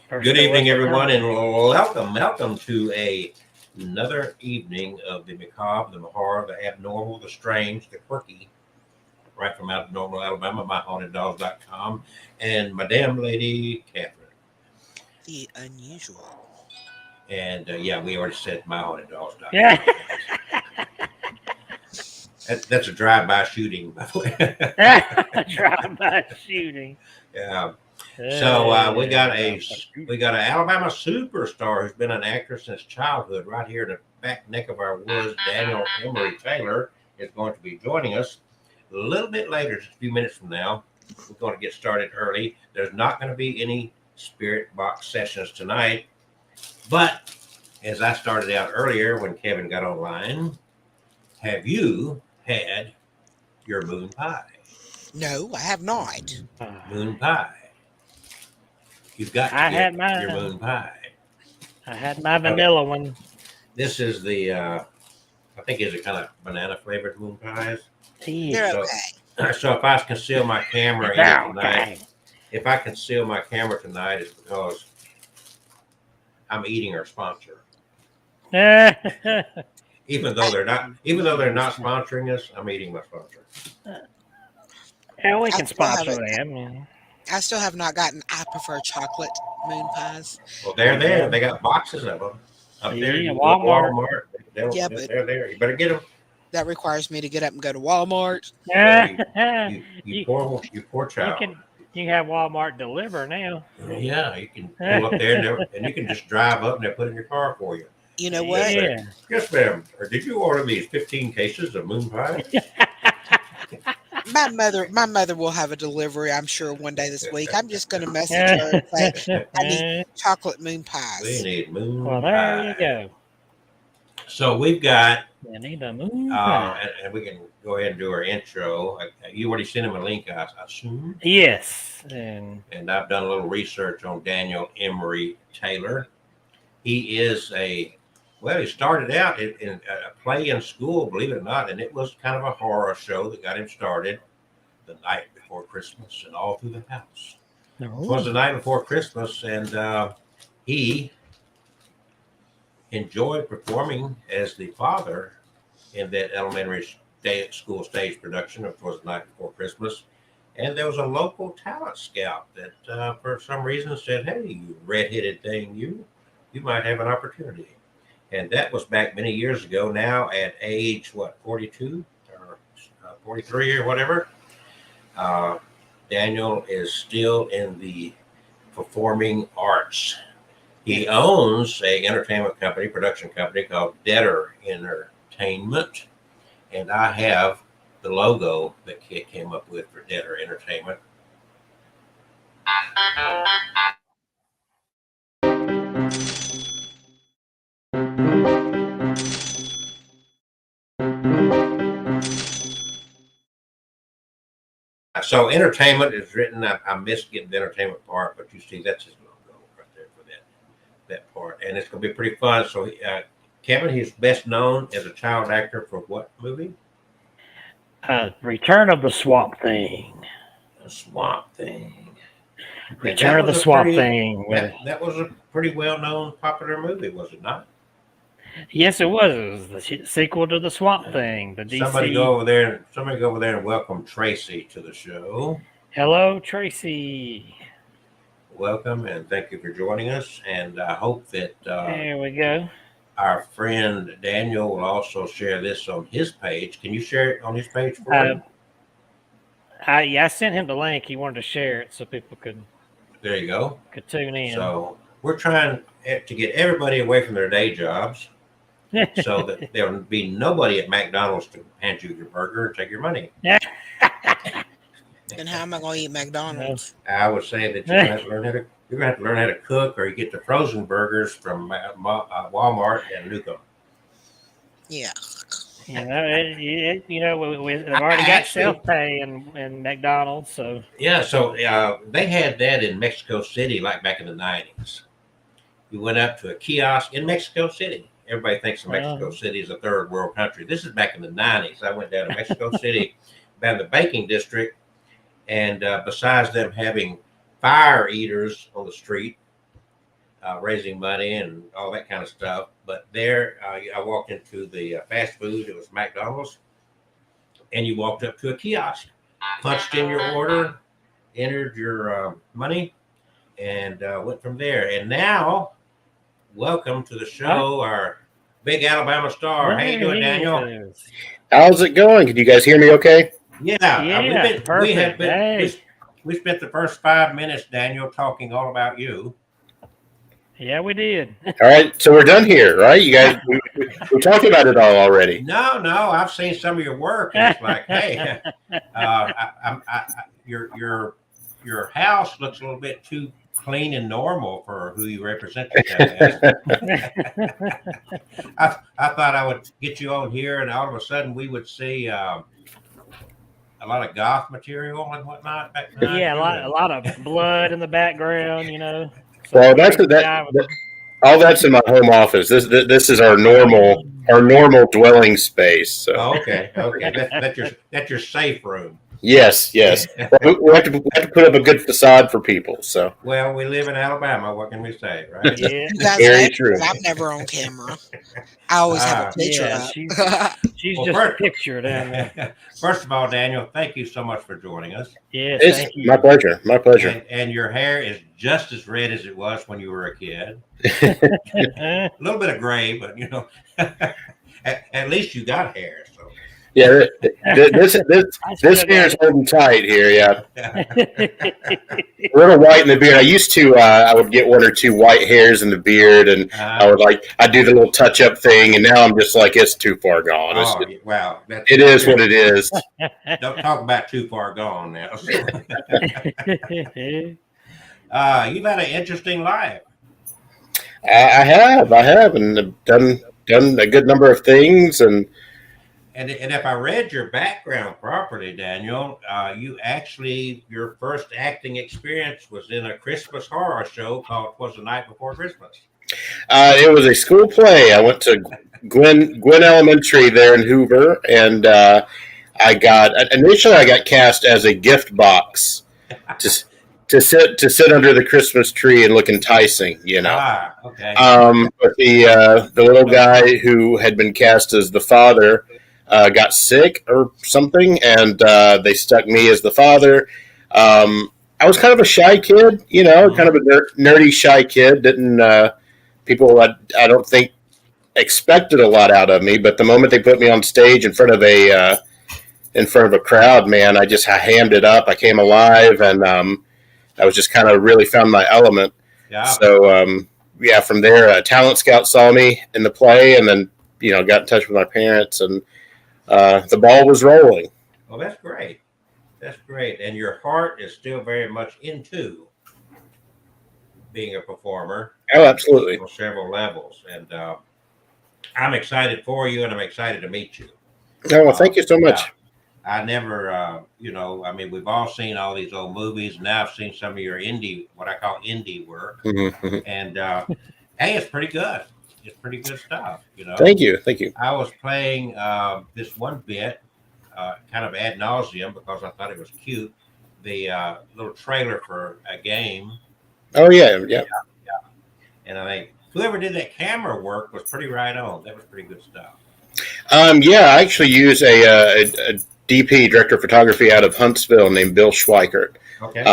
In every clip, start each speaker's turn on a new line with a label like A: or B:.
A: Good evening, everyone, and welcome to another evening of the macabre, the Maher, the abnormal, the strange, the quirky, right from out of Normal, Alabama, myhaunteddogs.com, and Madame Lady Catherine.
B: The unusual.
A: And we already said myhaunteddogs.com.
C: Yeah.
A: That's a drive-by shooting, by the way.
C: Drive-by shooting.
A: Yeah. So we got an Alabama superstar who's been an actor since childhood. Right here in the back neck of our woods, Daniel Emery Taylor is going to be joining us a little bit later, just a few minutes from now. We're going to get started early. There's not going to be any spirit box sessions tonight, but as I started out earlier when Kevin got online, have you had your moon pie?
B: No, I have not.
A: Moon pie. You've got to get your moon pie.
C: I had my vanilla one.
A: This is the, I think it's a kind of banana flavored moon pies.
B: They're okay.
A: So if I conceal my camera in tonight, it's because I'm eating our sponsor. Even though they're not sponsoring us, I'm eating my sponsor.
C: Yeah, we can sponsor them.
B: I still have not gotten. I prefer chocolate moon pies.
A: Well, they're there. They got boxes of them up there.
C: Yeah, Walmart.
B: Yeah, but
A: they're there. You better get them.
B: That requires me to get up and go to Walmart.
A: You poor child.
C: You can have Walmart deliver now.
A: Yeah, you can pull up there and you can just drive up and they'll put it in your car for you.
B: You know what?
C: Yeah.
A: Yes, ma'am. Or did you order these 15 cases of moon pie?
B: My mother will have a delivery, I'm sure, one day this week. I'm just going to message her and say, I need chocolate moon pies.
A: We need moon
C: Well,
A: pie.
C: there you go.
A: So we've got,
C: You need a moon pie.
A: and we can go ahead and do our intro. You already sent him a link, I assume.
C: Yes. And
A: I've done a little research on Daniel Emery Taylor. He is he started out in a play in school, believe it or not, and it was kind of a horror show that got him started the night before Christmas and all through the house. It was the night before Christmas, and he enjoyed performing as the father in that elementary school stage production of course, the Night Before Christmas. And there was a local talent scout that for some reason said, hey, you red-headed thing, you might have an opportunity. And that was back many years ago. Now at age, 42 or 43 or whatever, Daniel is still in the performing arts. He owns a entertainment company, production company called Debtor Entertainment. And I have the logo that Kit came up with for Debtor Entertainment. So entertainment is written. I missed getting the entertainment part, but you see that's his logo right there for that part, and it's going to be pretty fun. So Kevin, he's best known as a child actor for what movie?
C: Return of the Swamp Thing.
A: The Swamp Thing.
C: Return of the Swamp Thing.
A: That was a pretty well-known, popular movie, was it not?
C: Yes, it was. It was the sequel to the Swamp Thing. The DC.
A: Somebody go over there and welcome Tracy to the show.
C: Hello, Tracy.
A: Welcome and thank you for joining us. And I hope that
C: there we go.
A: Our friend Daniel will also share this on his page. Can you share it on his page for him?
C: I sent him the link. He wanted to share it so people could.
A: There you go.
C: Could tune in.
A: So we're trying to get everybody away from their day jobs. So that there will be nobody at McDonald's to hand you your burger and take your money.
B: Then how am I going to eat McDonald's?
A: I would say that you're going to have to learn how to cook, or you get the frozen burgers from Walmart and Nuco.
B: Yeah.
C: We've already got self-pay in McDonald's, so.
A: Yeah, so they had that in Mexico City, like back in the 90s. You went up to a kiosk in Mexico City. Everybody thinks of Mexico City as a third world country. This is back in the 90s. I went down to Mexico City, down the baking district, and besides them having fire eaters on the street, raising money and all that kind of stuff. But there, I walked into the fast food. It was McDonald's, and you walked up to a kiosk, punched in your order, entered your money, and went from there. And now, welcome to the show, our big Alabama star. How you doing, Daniel?
D: How's it going? Can you guys hear me okay?
A: Yeah,
C: perfect.
A: We spent the first 5 minutes, Daniel, talking all about you.
C: Yeah, we did.
D: All right, so we're done here, right? You guys, we talked about it all already.
A: No, I've seen some of your work, and it's like, hey, your house looks a little bit too clean and normal for who you represent yourself as. I thought I would get you on here, and all of a sudden we would see a lot of goth material and whatnot back then.
C: Yeah, a lot of blood in the background, So
D: well, all that's in my home office. This is our normal dwelling space. So.
A: Oh, okay. That's your safe room.
D: Yes. Well, we have to put up a good facade for people. So.
A: Well, we live in Alabama. What can we say, right?
C: Yeah,
D: very true.
B: I'm never on camera. I always have a picture up.
C: She's just a picture down there.
A: First of all, Daniel, thank you so much for joining us.
C: Yes,
D: thank you. My pleasure.
A: And your hair is just as red as it was when you were a kid. A little bit of gray, but at least you got hair. So.
D: Yeah, this hair is holding tight here. Yeah, a little white in the beard. I used to. I would get one or two white hairs in the beard, and I'd do the little touch up thing. And now I'm just like, it's too far gone. It is what it is.
A: Don't talk about too far gone now. You've had an interesting life.
D: I have, and done a good number of things, and
A: if I read your background properly, Daniel, your first acting experience was in a Christmas horror show called "Was the Night Before Christmas."
D: It was a school play. I went to Gwen Elementary there in Hoover, and I got cast as a gift box to sit under the Christmas tree and look enticing,
A: Okay.
D: But the little guy who had been cast as the father got sick or something, and they stuck me as the father. I was kind of a shy kid, kind of a nerdy, shy kid. People I don't think expected a lot out of me, but the moment they put me on stage in front of a crowd, man, I hammed it up. I came alive, and I was just kind of really found my element.
A: Yeah.
D: So from there, a talent scout saw me in the play, and then got in touch with my parents, and the ball was rolling.
A: Well, that's great. That's great. And your heart is still very much into being a performer.
D: Oh, absolutely.
A: On several levels. And I'm excited for you, and I'm excited to meet you.
D: Oh, well, thank you so much.
A: I never, we've all seen all these old movies. Now I've seen some of your what I call indie work.
D: Mm-hmm.
A: And, hey, it's pretty good. It's pretty good stuff,
D: Thank you.
A: I was playing this one bit, kind of ad nauseum, because I thought it was cute. The little trailer for a game.
D: Oh yeah.
A: And I think whoever did that camera work was pretty right on. That was pretty good stuff.
D: I actually use a DP, director of photography, out of Huntsville named Bill Schweikert.
A: Okay.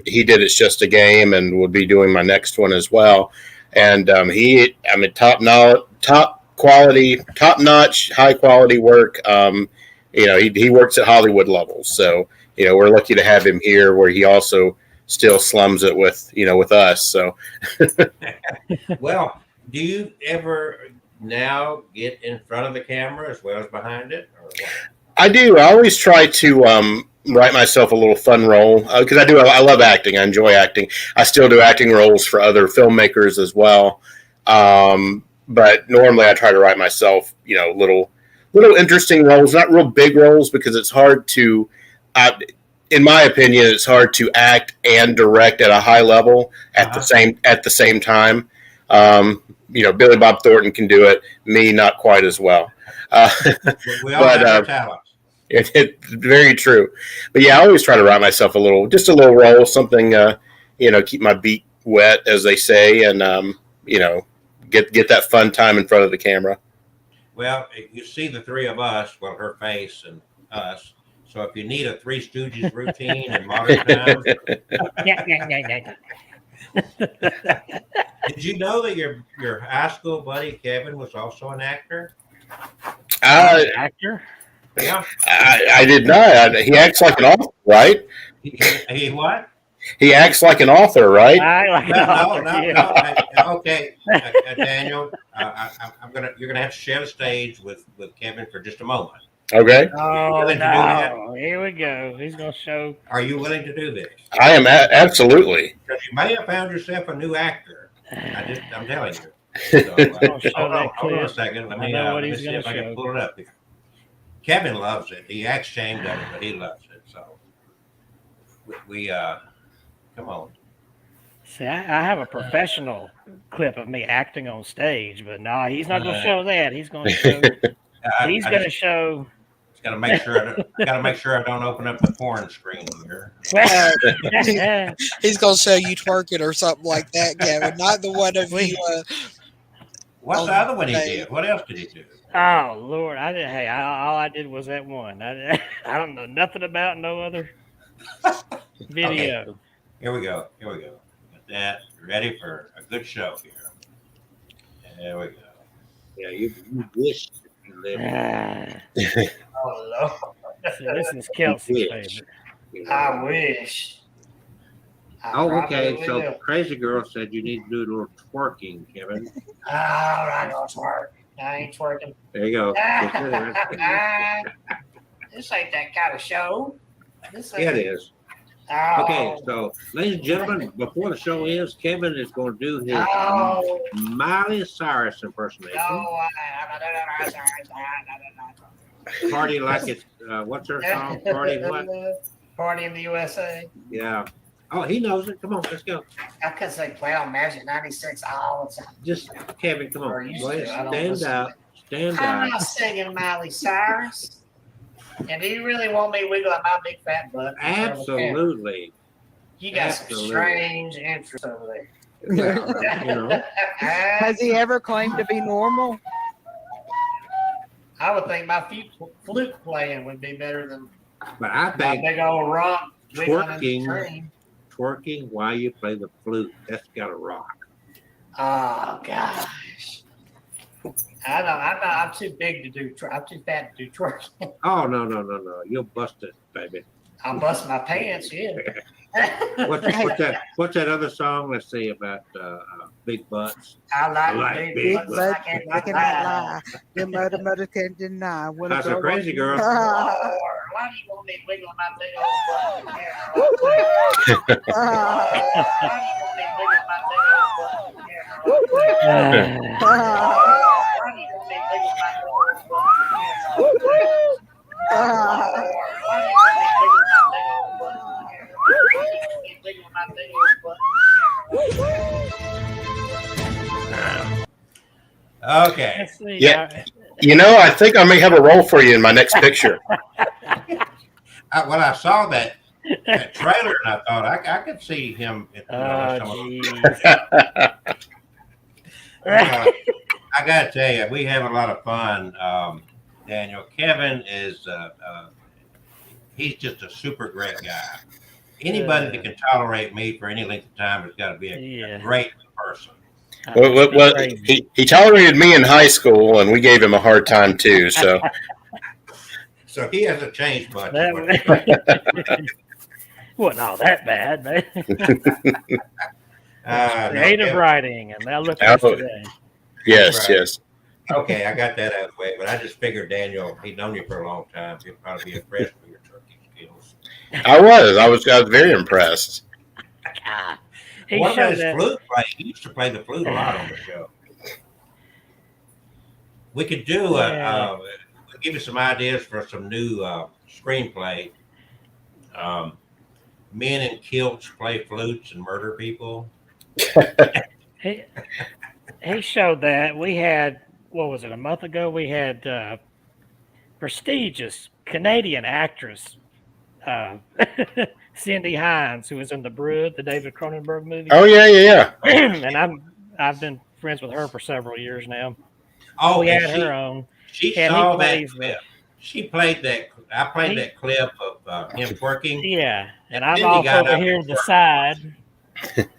D: He did It's Just a Game, and will be doing my next one as well. And top notch, high quality work. He works at Hollywood levels, so we're lucky to have him here, where he also still slums it with us. So,
A: well, do you ever now get in front of the camera as well as behind it? Or what?
D: I do. I always try to write myself a little fun role, because I love acting. I enjoy acting. I still do acting roles for other filmmakers as well. But normally I try to write myself, little interesting roles, not real big roles, because it's hard to, in my opinion, it's hard to act and direct at a high level at the same time. Billy Bob Thornton can do it. Me, not quite as well.
A: We all have our talents.
D: It's very true. But yeah, I always try to write myself just a little role, something, keep my beat wet, as they say, and get that fun time in front of the camera.
A: Well, you see the three of us, well, her face and us. So if you need a Three Stooges routine in modern times, did you know that your high school buddy Kevin was also an actor?
C: Actor?
A: Yeah.
D: I did not. He acts like an author, right?
A: He what?
D: He acts like an author, right?
A: No. Okay, Daniel, you're gonna have to share the stage with Kevin for just a moment.
D: Okay.
C: Oh no! Here we go. He's gonna show.
A: Are you willing to do this?
D: I am absolutely.
A: Because you may have found yourself a new actor. I'm telling you. So, hold on a second. Let me see if I can pull it up here. Kevin loves it. He acts ashamed of it, but he loves it. So we come on.
C: See, I have a professional clip of me acting on stage, but no, he's not going to show that. He's going to show. He's going to show.
A: Got to make sure. Got to make sure I don't open up the porn screen here.
B: He's going to show you twerking or something like that, Kevin. Not the one of you.
A: What's the other one he did? What else did he do?
C: Oh Lord, all I did was that one. I don't know nothing about no other video.
A: Okay. Here we go. Got that. Ready for a good show here. There we go. Yeah, you wish you lived. Oh Lord.
C: See, this is Kelsey's favorite.
E: I wish.
A: Okay. So Crazy Girl said you need to do a little twerking, Kevin.
E: All right, I'll twerk. I ain't twerking.
A: There you go.
E: This ain't that kind of show.
A: Yeah, it is.
E: Oh.
A: Okay, so ladies and gentlemen, before the show is, Kevin is going to do his Miley Cyrus impersonation. Party like it's what's her song? Party what?
E: Party in the USA.
A: Yeah. Oh, he knows it. Come on, let's go.
E: I could say play on Magic 96 all the time.
A: Just Kevin, come on. Go ahead, stand
E: I'm
A: up.
E: not singing Miley Cyrus. And do you really want me wiggling my big fat butt?
A: Absolutely.
E: You got some strange interests over there.
A: Well,
B: Has he ever claimed to be normal?
E: I would think my flute playing would be better than
A: but I
E: my
A: think
E: big old rock wiggling in the train.
A: twerking while you play the flute, that's got to rock.
E: Oh gosh. I'm too big to do. I'm too fat to do twerking.
A: Oh no! You'll bust it, baby.
E: I'll bust my pants. Yeah.
A: What's that other song? Let's see about big butts.
E: I like big butts.
B: I cannot lie. The mother can deny.
A: That's a Crazy Girl.
E: Why do you want me wiggling my big old butt? Why do you want me wiggling my big old butt? Why do you want me wiggling my big old butt? Why do you want me wiggling my big old butt?
A: Okay.
D: Yeah. I think I may have a role for you in my next picture.
A: When I saw that trailer, and I thought I could see him. I got to tell you, we have a lot of fun. Daniel, Kevin is he's just a super great guy. Anybody that can tolerate me for any length of time has got to be a great person.
D: Well, he tolerated me in high school, and we gave him a hard time too. So,
A: so he hasn't changed much.
C: Wasn't all that bad, man. Creative writing, and now look at today.
D: Yes, yes.
A: Okay, I got that out of the way, but I just figured Daniel, he'd known you for a long time. He'd probably be impressed with your turkey skills.
D: I was very impressed.
A: What about his flute play? He used to play the flute a lot on the show. We could do we'll give you some ideas for some new screenplay. Men in kilts play flutes and murder people.
C: He showed that. We had, what was it, a month ago? We had prestigious Canadian actress Cindy Hines, who was in The Brood, the David Cronenberg movie.
D: Oh yeah.
C: And I've been friends with her for several years now.
A: Oh,
C: We
A: and
C: had her on.
A: she
C: And
A: saw
C: he
A: that
C: plays
A: clip. She played that. I played that clip of him twerking.
C: Yeah, and I'm
A: Cindy
C: off
A: got
C: over
A: up
C: here
A: and
C: to the
A: twerked.
C: side.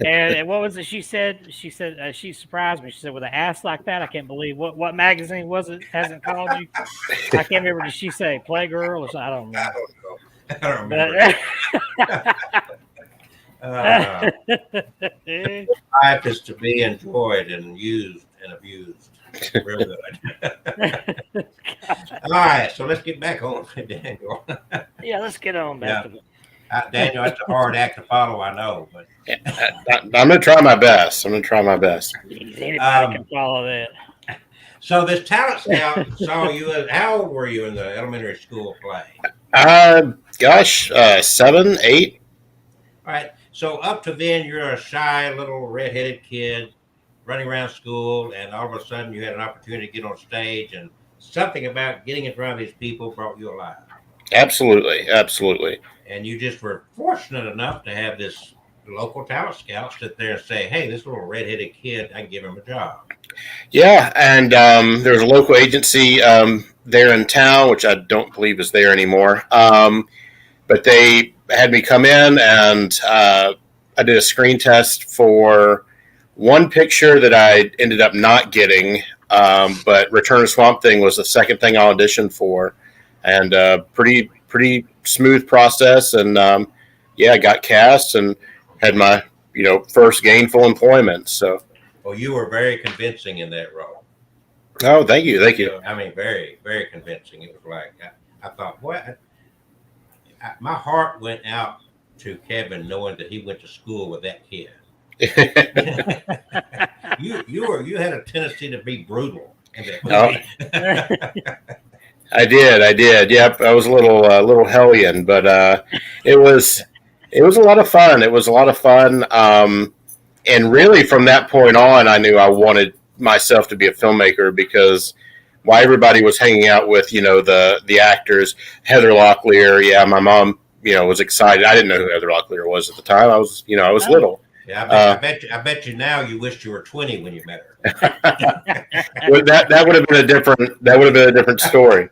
C: And what was it she said? She said she surprised me. She said, with an ass like that, I can't believe what magazine was it hasn't called you? I can't remember. Did she say Playgirl or something? I don't know.
A: I don't remember. Life is to be enjoyed and used and abused. Real good. All right, so let's get back on to Daniel.
C: Yeah, let's get on back to the.
A: Daniel, that's a hard act to follow, I know, but
D: I'm gonna try my best.
C: Anybody can follow that.
A: So this talent scout saw you. How old were you in the elementary school play?
D: 7, 8.
A: All right. So up to then, you're a shy little redheaded kid running around school, and all of a sudden, you had an opportunity to get on stage, and something about getting in front of these people brought you alive.
D: Absolutely.
A: And you just were fortunate enough to have this local talent scout sit there and say, "Hey, this little redheaded kid, I can give him a job."
D: Yeah, and there was a local agency there in town, which I don't believe is there anymore. But they had me come in, and I did a screen test for one picture that I ended up not getting, but Return of Swamp Thing was the second thing I auditioned for, and pretty smooth process, and I got cast and had my first gainful employment. So.
A: Well, you were very convincing in that role.
D: Oh, thank you.
A: I mean, very, very convincing. It was like, I thought, what? My heart went out to Kevin knowing that he went to school with that kid. You had a tendency to be brutal in that movie.
D: I did. Yep, I was a little hellion, but it was a lot of fun. And really, from that point on, I knew I wanted myself to be a filmmaker, because while everybody was hanging out with the actors, Heather Locklear, my mom was excited. I didn't know who Heather Locklear was at the time. I was little.
A: Yeah, I bet you now you wished you were 20 when you met her.
D: Well, that would have been a different story.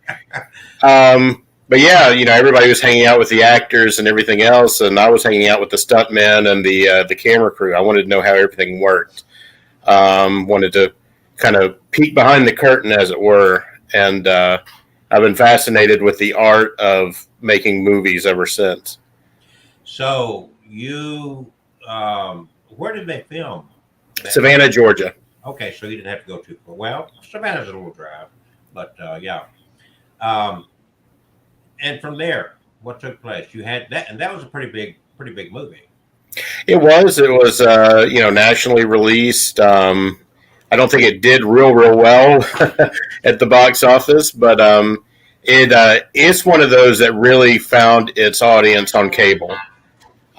D: But everybody was hanging out with the actors and everything else, and I was hanging out with the stuntmen and the camera crew. I wanted to know how everything worked. Wanted to kind of peek behind the curtain, as it were, and I've been fascinated with the art of making movies ever since.
A: So you, where did they film?
D: Savannah, Georgia.
A: Okay, so you didn't have to go too far. Well, Savannah's a little drive, but yeah. And from there, what took place? You had that, and that was a pretty big movie.
D: It was nationally released. I don't think it did real well at the box office, but it's one of those that really found its audience on cable.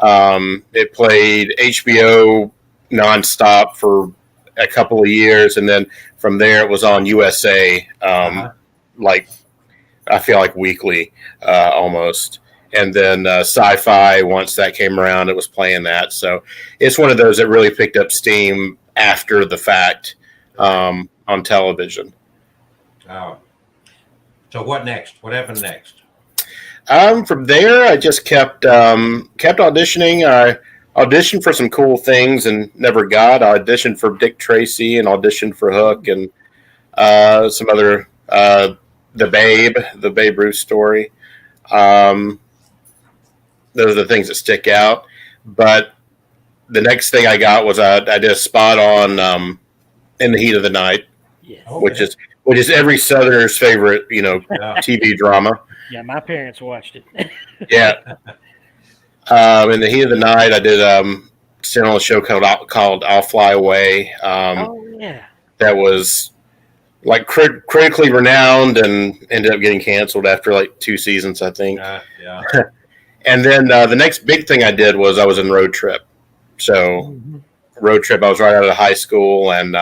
D: It played HBO nonstop for a couple of years, and then from there it was on USA, like I feel like weekly, almost. And then Sci-Fi, once that came around, it was playing that. So it's one of those that really picked up steam after the fact on television.
A: Oh. So what next? What happened next?
D: From there, I just kept auditioning. I auditioned for some cool things and never got. I auditioned for Dick Tracy and auditioned for Hook and some other the Babe Ruth story. Those are the things that stick out. But the next thing I got was I did a spot on In the Heat of the Night,
C: Yes.
A: Okay.
D: which is every Southerner's favorite, TV drama.
C: Yeah, my parents watched it.
D: Yeah. In the Heat of the Night, I did sit on a show called I'll Fly Away.
C: Yeah.
D: That was like critically renowned and ended up getting canceled after like 2 seasons, I think.
A: Yeah.
D: And then the next big thing I did was I was in Road Trip. So Road Trip, I was right out of high school and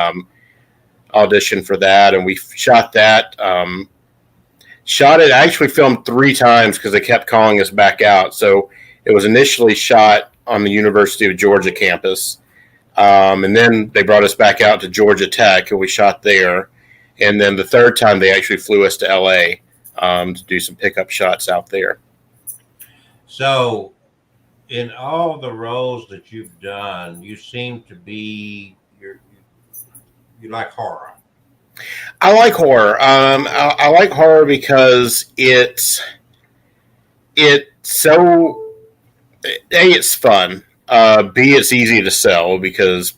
D: auditioned for that, and we shot that Shot it. I actually filmed 3 times because they kept calling us back out. So it was initially shot on the University of Georgia campus. And then they brought us back out to Georgia Tech, and we shot there. And then the 3rd time, they actually flew us to L.A. To do some pickup shots out there.
A: So, in all the roles that you've done, you seem to be you like horror.
D: I like horror. I like horror because it's so it's fun. B, it's easy to sell because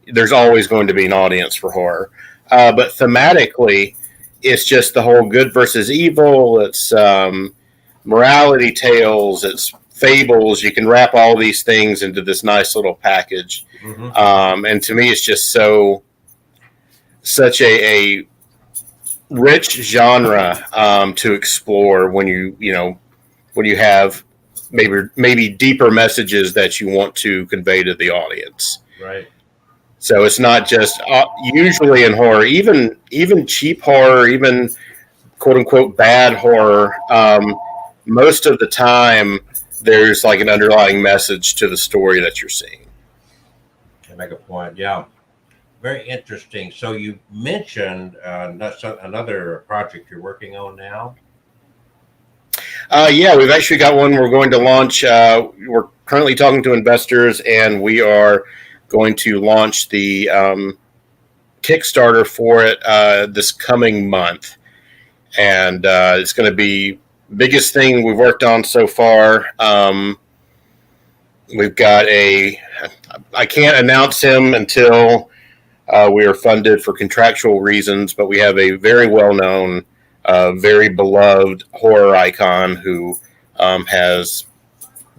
D: there's always going to be an audience for horror. But thematically, it's just the whole good versus evil. It's morality tales. It's fables. You can wrap all these things into this nice little package. Mm-hmm. And to me, it's just such a rich genre to explore when you have maybe deeper messages that you want to convey to the audience.
A: Right.
D: So it's not just usually in horror, even cheap horror, even quote unquote bad horror. Most of the time, there's like an underlying message to the story that you're seeing.
A: I make a point. Yeah. Very interesting. So you mentioned another project you're working on now.
D: Yeah, we've actually got one we're going to launch. We're currently talking to investors, and we are going to launch the Kickstarter for it this coming month. And it's going to be the biggest thing we've worked on so far. We've got I can't announce him until we are funded for contractual reasons, but we have a very well-known, very beloved horror icon who has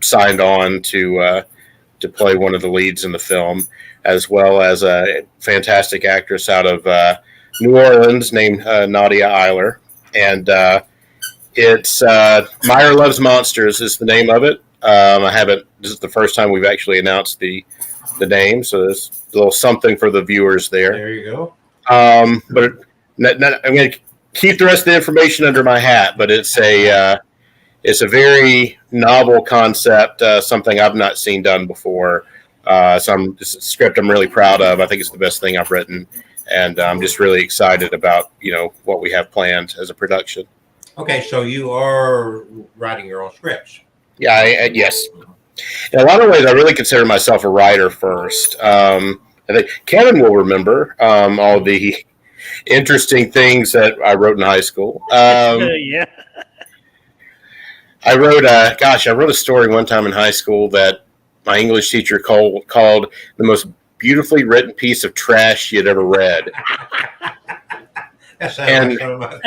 D: signed on to play one of the leads in the film, as well as a fantastic actress out of New Orleans named Nadia Eiler. And it's Maher Loves Monsters is the name of it. This is the first time we've actually announced the name, so there's a little something for the viewers there.
A: There you go.
D: But I'm going to keep the rest of the information under my hat, but it's a very novel concept, something I've not seen done before. So it's a script I'm really proud of. I think it's the best thing I've written, and I'm just really excited about what we have planned as a production.
A: Okay, so you are writing your own scripts.
D: Yeah, yes. In a lot of ways, I really consider myself a writer first. I think Kevin will remember all the interesting things that I wrote in high school.
C: Yeah.
D: I wrote a story one time in high school that my English teacher called the most beautifully written piece of trash you'd ever read. And that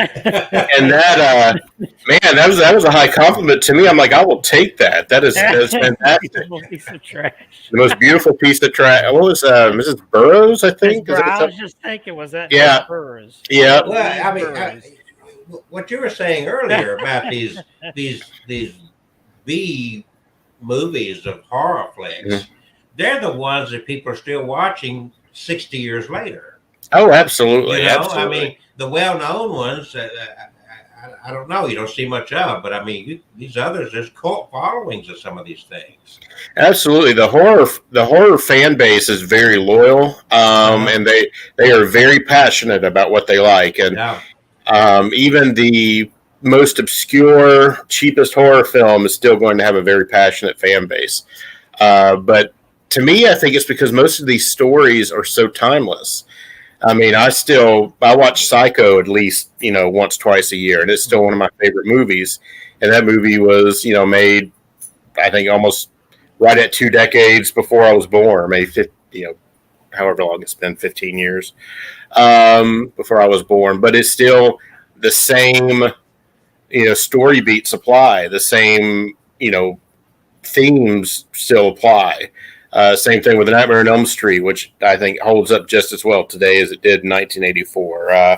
D: that was a high compliment to me. I'm like, I will take that. That is fantastic.
C: Piece of trash.
D: The most beautiful piece of trash. What was Mrs. Burroughs? I think.
C: I was just thinking, was that
D: yeah.
C: Burroughs?
D: Yeah.
A: Well, I mean, what you were saying earlier about these B movies of horror flicks,
D: mm-hmm.
A: they're the ones that people are still watching 60 years later.
D: Oh, absolutely.
A: Absolutely. I mean, the well-known ones, I don't know. You don't see much of, but I mean, these others, there's cult followings of some of these things.
D: Absolutely, the horror fan base is very loyal, and they are very passionate about what they like, and even the most obscure, cheapest horror film is still going to have a very passionate fan base. But to me, I think it's because most of these stories are so timeless. I mean, I watch Psycho at least, once, twice a year, and it's still one of my favorite movies. And that movie was, made, I think, almost right at 2 decades before I was born, maybe, however long it's been, 15 years before I was born. But it's still the same, story beats apply, the same, themes still apply. Same thing with The Nightmare on Elm Street, which I think holds up just as well today as it did in 1984.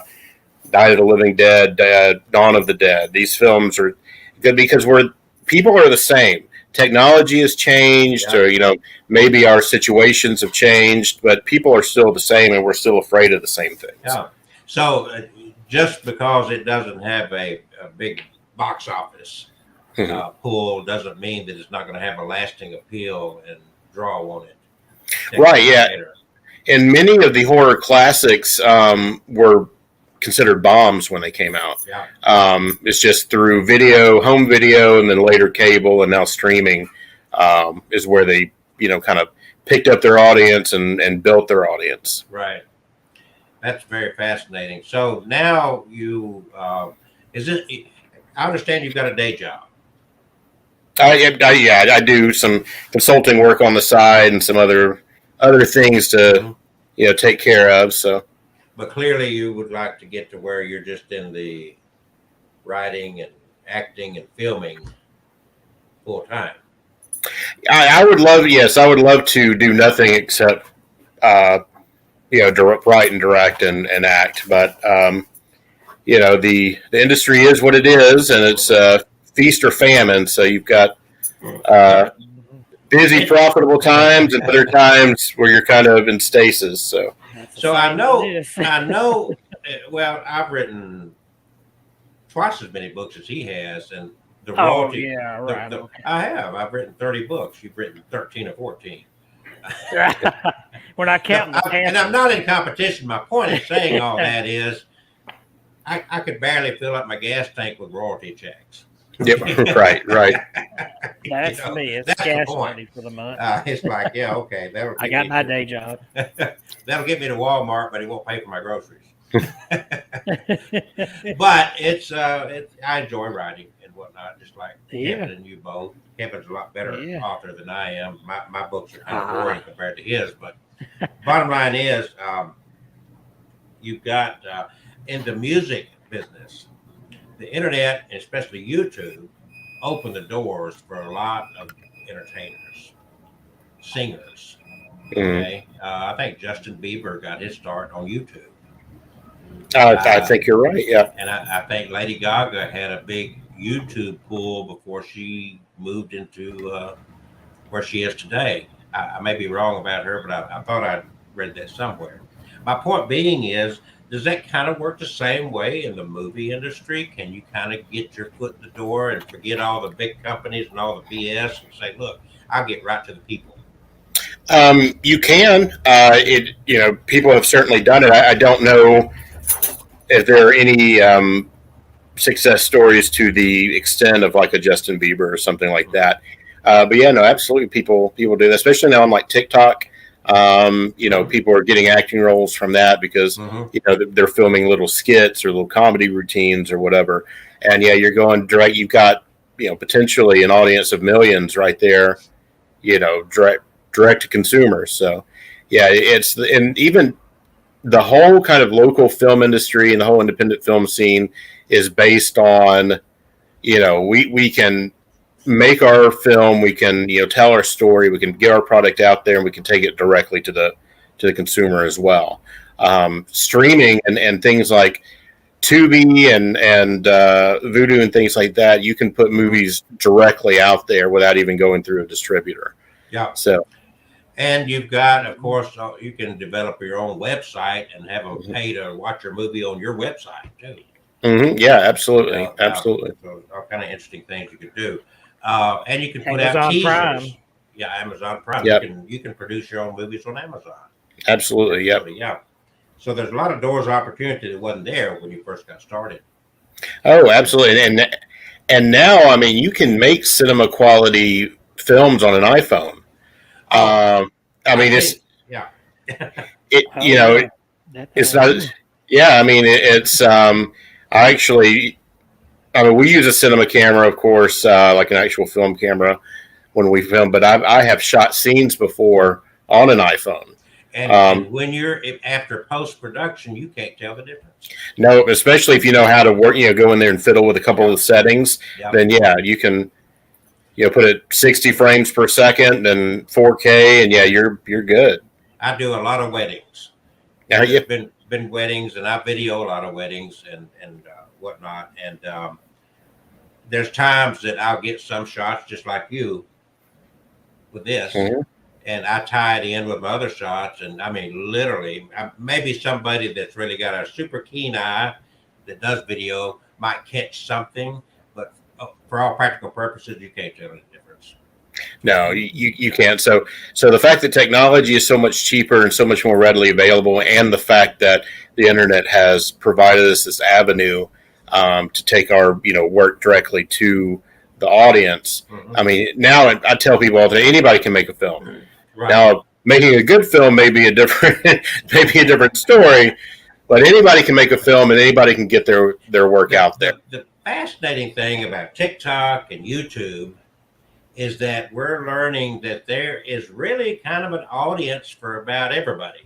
D: Night of the Living Dead, Dawn of the Dead. These films are good because people are the same. Technology has changed, or maybe our situations have changed, but people are still the same, and we're still afraid of the same things.
A: Yeah. So, just because it doesn't have a big box office pull doesn't mean that it's not going to have a lasting appeal and draw on it.
D: Right, yeah. And many of the horror classics were considered bombs when they came out.
A: Yeah.
D: It's just through video, home video, and then later cable, and now streaming is where they, kind of picked up their audience and built their audience.
A: Right. That's very fascinating. So now you, I understand you've got a day job.
D: I do some consulting work on the side and some other things to, take care of. So,
A: but clearly you would like to get to where you're just in the writing and acting and filming full time.
D: I would love to do nothing except, write and direct and act. But, the industry is what it is, and it's feast or famine. So you've got busy, profitable times and other times where you're kind of in stasis. So
A: I know. Well, I've written twice as many books as he has, and the royalty.
C: Oh, yeah, right. Okay.
A: I have. I've written 30 books. You've written 13 or 14.
C: We're not counting
A: and I'm not in competition. My point in saying all that is I could barely fill up my gas tank with royalty checks.
D: Yep, right.
C: That's me. It's gas money for the month.
A: It's like, yeah, okay.
C: I got my day job.
A: That'll get me to Walmart, but it won't pay for my groceries. But it's I enjoy writing and whatnot, just like Kevin and you both. Kevin's a lot better author than I am. My books are kind of boring compared to his, but bottom line is you've got in the music business, the internet, especially YouTube, opened the doors for a lot of entertainers, singers. Okay, I think Justin Bieber got his start on YouTube.
D: I think you're right. Yeah,
A: and I think Lady Gaga had a big YouTube pool before she moved into where she is today. I may be wrong about her, but I thought I'd read that somewhere. My point being is, does that kind of work the same way in the movie industry? Can you kind of get your foot in the door and forget all the big companies and all the BS and say, look, I'll get right to the people?
D: You can. People have certainly done it. I don't know if there are any success stories to the extent of like a Justin Bieber or something like that. But yeah, no, absolutely. People do that, especially now on like TikTok. People are getting acting roles from that because, they're filming little skits or little comedy routines or whatever. And yeah, you're going direct. You've got, potentially an audience of millions right there, direct to consumers. So yeah, and even the whole kind of local film industry and the whole independent film scene is based on, we can make our film, we can, tell our story, we can get our product out there, and we can take it directly to the consumer as well. Streaming and things like Tubi and Vudu and things like that, you can put movies directly out there without even going through a distributor.
A: Yeah.
D: So.
A: And you've got, of course, you can develop your own website and have them pay to watch your movie on your website too.
D: Mm-hmm. Yeah, absolutely, absolutely.
A: So all kind of interesting things you could do, and you can put
C: Amazon
A: out teasers.
C: Prime.
A: Yeah, Amazon Prime.
D: Yep.
A: You can produce your own movies on Amazon.
D: Absolutely, yep.
A: Yeah. So there's a lot of doors of opportunity that wasn't there when you first got started.
D: Oh, absolutely, and now, I mean, you can make cinema quality films on an iPhone. It's it's not. Yeah, I mean, we use a cinema camera, of course, like an actual film camera when we film. But I have shot scenes before on an iPhone.
A: And when you're after post production, you can't tell the difference.
D: No, especially if you know how to work. Go in there and fiddle with a couple of the settings. Yep. Then yeah, you can. Put it 60 frames per second and 4K, and yeah, you're good.
A: I do a lot of weddings.
D: There's
A: been weddings, and I video a lot of weddings and whatnot. And there's times that I'll get some shots just like you with this, and I tie it in with my other shots. And I mean, literally, maybe somebody that's really got a super keen eye that does video might catch something, but for all practical purposes, you can't tell the difference.
D: No, you can't. So the fact that technology is so much cheaper and so much more readily available, and the fact that the internet has provided us this avenue to take our work directly to the audience.
A: Mm-hmm.
D: I mean, now I tell people all the time, anybody can make a film.
A: Right.
D: Now, making a good film may be a different story, but anybody can make a film and anybody can get their work out there.
A: The fascinating thing about TikTok and YouTube is that we're learning that there is really kind of an audience for about everybody.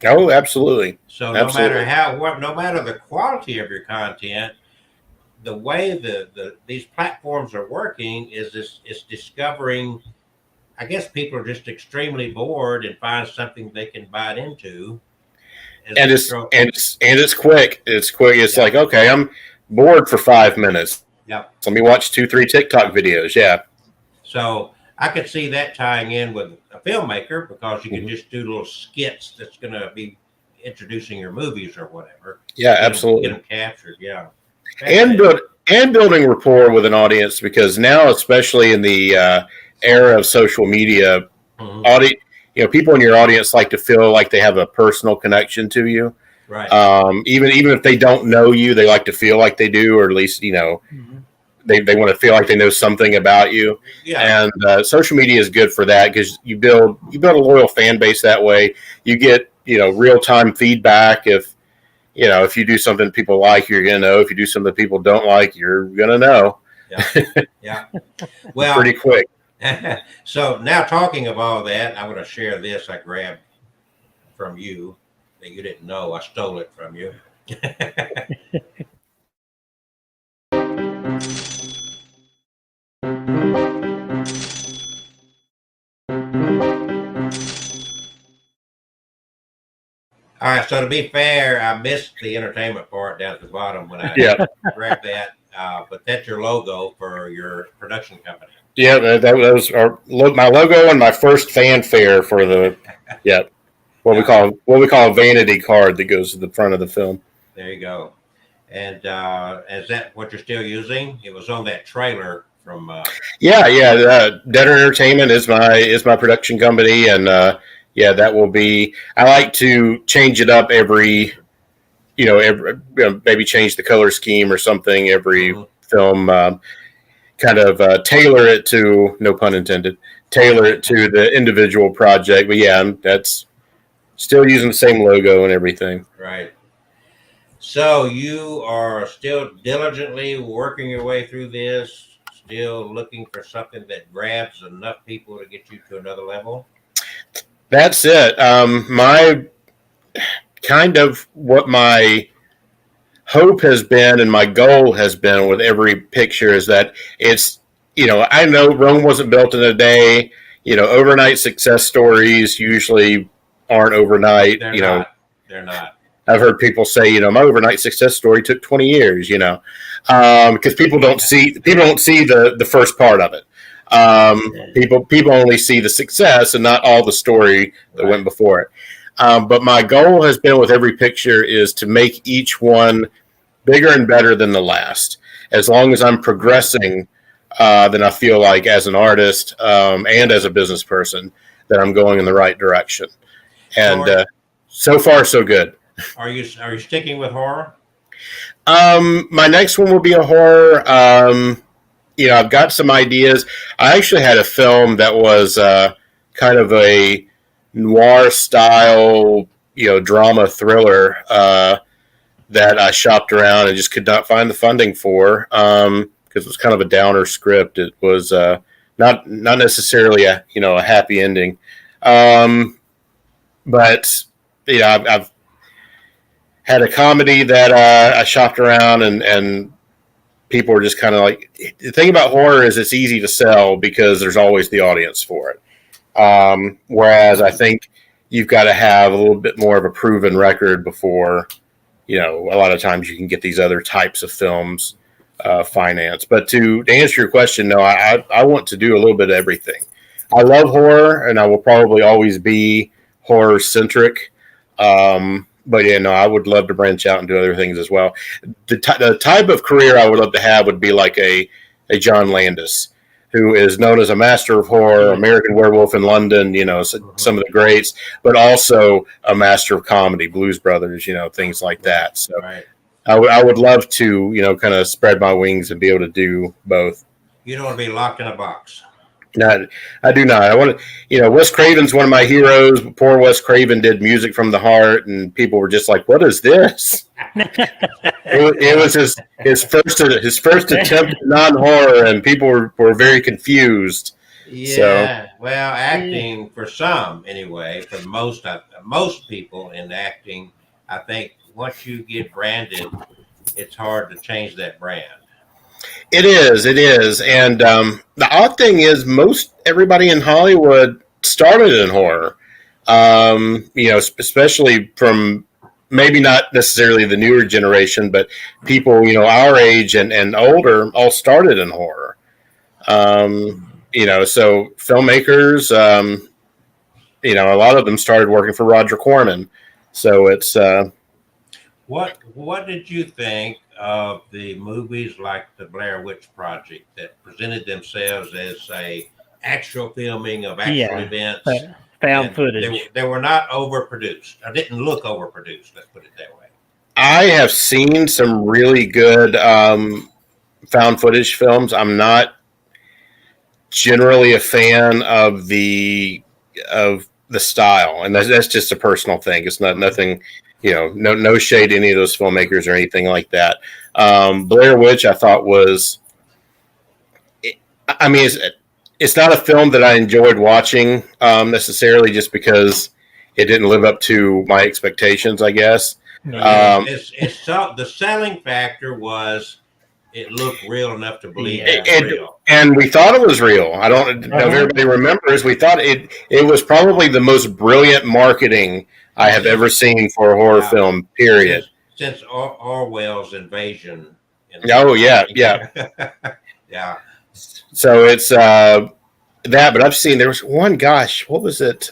D: Oh, absolutely.
A: So
D: Absolutely.
A: no matter the quality of your content, the way these platforms are working is it's discovering. I guess people are just extremely bored and find something they can bite into.
D: And it's quick. It's quick. It's like, okay, I'm bored for 5 minutes.
A: Yeah.
D: Let me watch 2-3 TikTok videos. Yeah.
A: So I could see that tying in with a filmmaker, because you can just do little skits that's going to be introducing your movies or whatever.
D: Yeah, absolutely.
A: Get them captured. Yeah.
D: And building rapport with an audience, because now, especially in the era of social media, people in your audience like to feel like they have a personal connection to you.
A: Right.
D: Even if they don't know you, they like to feel like they do, or at least they want to feel like they know something about you.
A: Yeah.
D: And social media is good for that, because you build a loyal fan base that way. You get real time feedback. If you do something people like, you're gonna know. If you do something people don't like, you're gonna know.
A: Yeah. Yeah. Well,
D: pretty quick.
A: So now, talking of all that, I'm going to share this I grabbed from you that you didn't know. I stole it from you. All right, so to be fair, I missed the entertainment part down at the bottom when I grabbed that, but that's your logo for your production company.
D: Yeah, that was my logo and my first fanfare for what we call a vanity card that goes to the front of the film.
A: There you go. And is that what you're still using? It was on that trailer from.
D: Debtor Entertainment is my production company, and that will be. I like to change it up every maybe change the color scheme or something every film. Kind of tailor it to, no pun intended, tailor it to the individual project. But that's still using the same logo and everything.
A: Right. So you are still diligently working your way through this, still looking for something that grabs enough people to get you to another level?
D: That's it. My hope has been, and my goal has been with every picture, is that it's, I know Rome wasn't built in a day. Overnight success stories usually aren't overnight.
A: They're not.
D: I've heard people say, my overnight success story took 20 years, because people don't see the first part of it. People only see the success and not all the story that went before it. But my goal has been with every picture is to make each one bigger and better than the last. As long as I'm progressing, then I feel like as an artist and as a business person that I'm going in the right direction. And so far, so good.
A: Are you sticking with horror?
D: My next one will be a horror. I've got some ideas. I actually had a film that was kind of a noir style, drama thriller that I shopped around and just could not find the funding for, because it was kind of a downer script. It was not necessarily a happy ending, but I've had a comedy that I shopped around and people were just kind of like, the thing about horror is it's easy to sell because there's always the audience for it. Whereas I think you've got to have a little bit more of a proven record before, a lot of times you can get these other types of films financed. But to answer your question, no, I want to do a little bit of everything. I love horror, and I will probably always be horror centric. but yeah, no, I would love to branch out and do other things as well. The type of career I would love to have would be like a John Landis, who is known as a master of horror, American Werewolf in London, some of the greats, but also a master of comedy, Blues Brothers, things like that. So
A: Right.
D: I would love to, kind of spread my wings and be able to do both.
A: You don't want to be locked in a box.
D: No, I do not. I want to, Wes Craven's one of my heroes. Poor Wes Craven did Music from the Heart, and people were just like, "What is this?" it was his first attempt at non-horror, and people were very confused.
A: Yeah. Well, acting for some, anyway, for most people in acting, I think once you get branded, it's hard to change that brand.
D: It is, and the odd thing is, everybody in Hollywood started in horror. Especially from maybe not necessarily the newer generation, but people our age and older all started in horror. So filmmakers, a lot of them started working for Roger Corman. So it's
A: What did you think of the movies like the Blair Witch Project that presented themselves as a actual filming of actual events?
C: Found footage.
A: They were not overproduced. I didn't look overproduced. Let's put it that way.
D: I have seen some really good found footage films. I'm not generally a fan of the style, and that's just a personal thing. It's nothing. No shade to any of those filmmakers or anything like that. Blair Witch, I thought was, it's not a film that I enjoyed watching necessarily just because it didn't live up to my expectations, I guess.
A: The selling factor was it looked real enough to believe it was real.
D: And we thought it was real. I don't know if everybody remembers. We thought it was probably the most brilliant marketing I have ever seen for a horror film, period.
A: Since Orwell's Invasion.
D: Yeah. So it's that, but I've seen, there was one, gosh, what was it?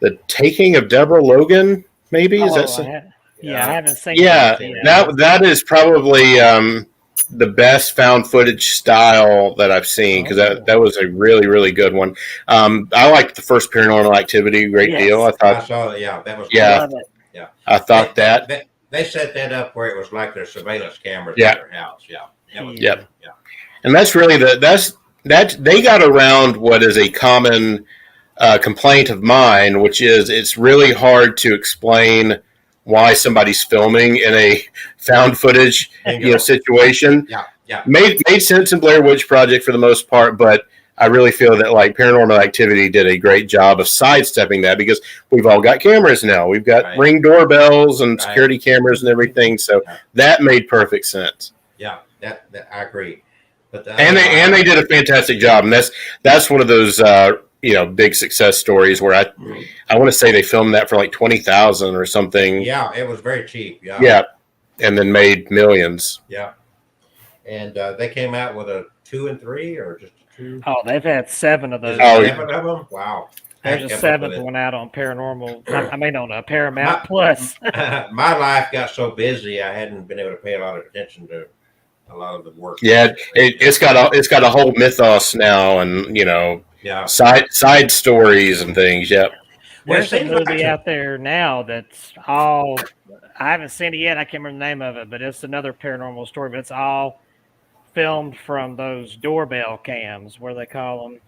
D: The Taking of Deborah Logan, maybe? Is that
C: I haven't seen
D: that is probably the best found footage style that I've seen, because that was a really, really good one. I liked the first Paranormal Activity a great deal. I
A: saw that. That was
D: good. I thought that
A: they set that up where it was like their surveillance cameras in their house. Yeah.
D: And that's really that they got around what is a common complaint of mine, which is it's really hard to explain why somebody's filming in a found footage situation. Made sense in Blair Witch Project for the most part, but I really feel that like Paranormal Activity did a great job of sidestepping that, because we've all got cameras now. We've got Ring doorbells and security cameras and everything, so that made perfect sense.
A: Yeah, that I agree. But
D: and they did a fantastic job, and that's one of those big success stories where I want to say they filmed that for like $20,000 or something.
A: Yeah, it was very cheap.
D: Yeah, and then made millions.
A: Yeah, and they came out with a 2 and 3 or just a 2.
C: Oh, they've had 7 of those.
A: 7 of them. Wow.
C: There's a 7th one out on Paranormal. On Paramount Plus.
A: My life got so busy, I hadn't been able to pay a lot of attention to a lot of the work.
D: Yeah, it's got a whole mythos now, and side stories and things. Yep.
C: There's a movie out there now that's all, I haven't seen it yet. I can't remember the name of it, but it's another paranormal story. But it's all filmed from those doorbell cams, where they call them.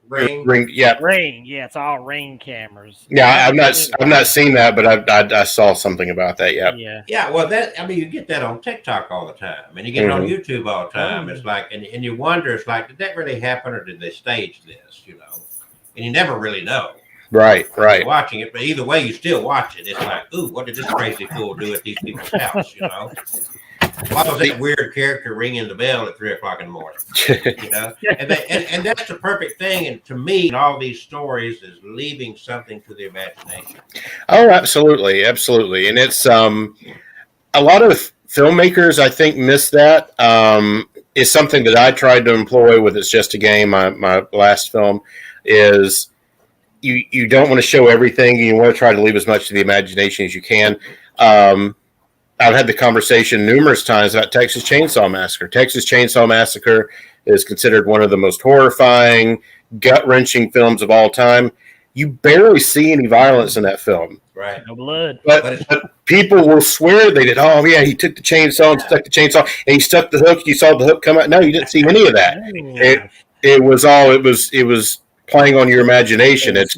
A: Ring.
D: Yeah.
C: Ring. Yeah, it's all Ring cameras.
D: Yeah, I've not seen that, but I saw something about that. Yeah.
A: Yeah. Well, you get that on TikTok all the time, and you get it on YouTube all the time. It's like, and you wonder, it's like, did that really happen, or did they stage this? And you never really know.
D: Right.
A: You're watching it, but either way, you still watch it. It's like, ooh, what did this crazy fool do at these people's house? Why was that weird character ringing the bell at 3:00 in the morning? And that's the perfect thing. And to me, all these stories is leaving something to the imagination.
D: Oh, absolutely. And it's a lot of filmmakers, I think, miss that. It's something that I tried to employ with It's Just a Game. My last film is you don't want to show everything. You want to try to leave as much to the imagination as you can. I've had the conversation numerous times about Texas Chainsaw Massacre. Texas Chainsaw Massacre is considered one of the most horrifying, gut-wrenching films of all time. You barely see any violence in that film.
A: Right.
C: No blood.
D: But people will swear they did. Oh, yeah, he took the chainsaw and stuck the chainsaw, and he stuck the hook. You saw the hook come out. No, you didn't see any of that. It was playing on your imagination. It's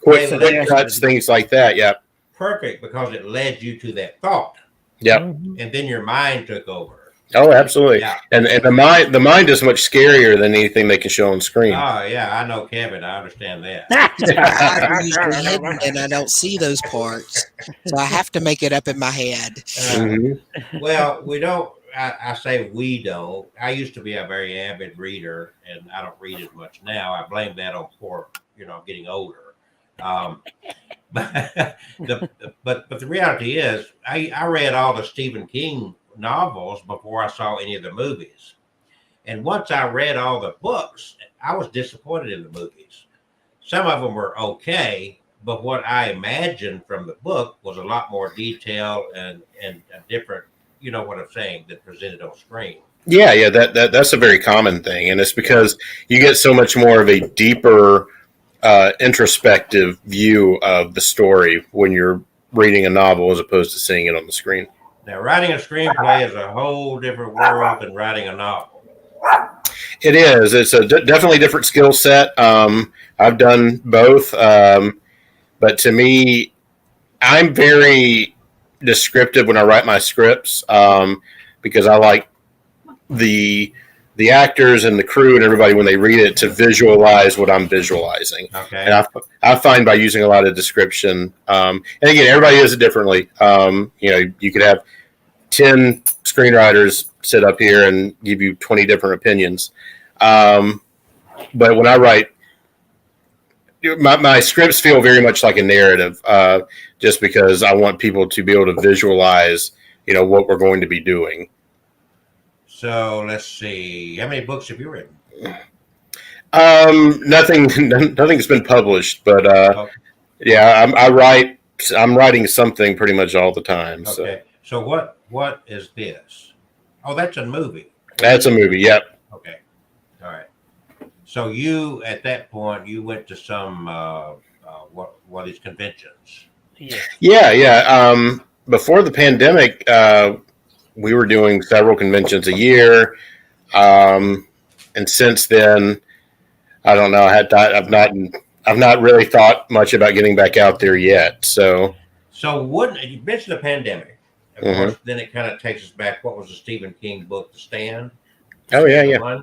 D: quick cuts, things like that. Yeah.
A: Perfect, because it led you to that thought.
D: Yeah.
A: And then your mind took over.
D: Oh, absolutely.
A: Yeah.
D: And the mind is much scarier than anything they can show on screen.
A: Oh, yeah, I know, Kevin. I understand that.
B: I usually hidden and I don't see those parts, so I have to make it up in my head.
A: Well, we don't. I say we don't. I used to be a very avid reader, and I don't read as much now. I blame that on getting older. But the reality is, I read all the Stephen King novels before I saw any of the movies. And once I read all the books, I was disappointed in the movies. Some of them were okay, but what I imagined from the book was a lot more detail and a different, you know what I'm saying, that presented on screen.
D: Yeah, that's a very common thing, and it's because you get so much more of a deeper, introspective view of the story when you're reading a novel as opposed to seeing it on the screen.
A: Now, writing a screenplay is a whole different world than writing a novel.
D: It is. It's a definitely different skill set. I've done both, but to me, I'm very descriptive when I write my scripts because I like the actors and the crew and everybody, when they read it, to visualize what I'm visualizing.
A: Okay.
D: And I find by using a lot of description, and again, everybody does it differently. You could have 10 screenwriters sit up here and give you 20 different opinions. But when I write, my scripts feel very much like a narrative, just because I want people to be able to visualize, what we're going to be doing.
A: So let's see. How many books have you written?
D: Nothing's been published, but yeah, I'm writing something pretty much all the time.
A: Okay. So what is this? Oh, that's a movie.
D: That's a movie. Yep.
A: Okay. All right. So you, at that point, you went to some one of these conventions.
D: Yeah. Before the pandemic, we were doing several conventions a year, and since then, I don't know. I've not really thought much about getting back out there yet. So
A: wouldn't you mentioned the pandemic? Of course, then it kind of takes us back. What was the Stephen King book, The Stand?
D: Oh yeah.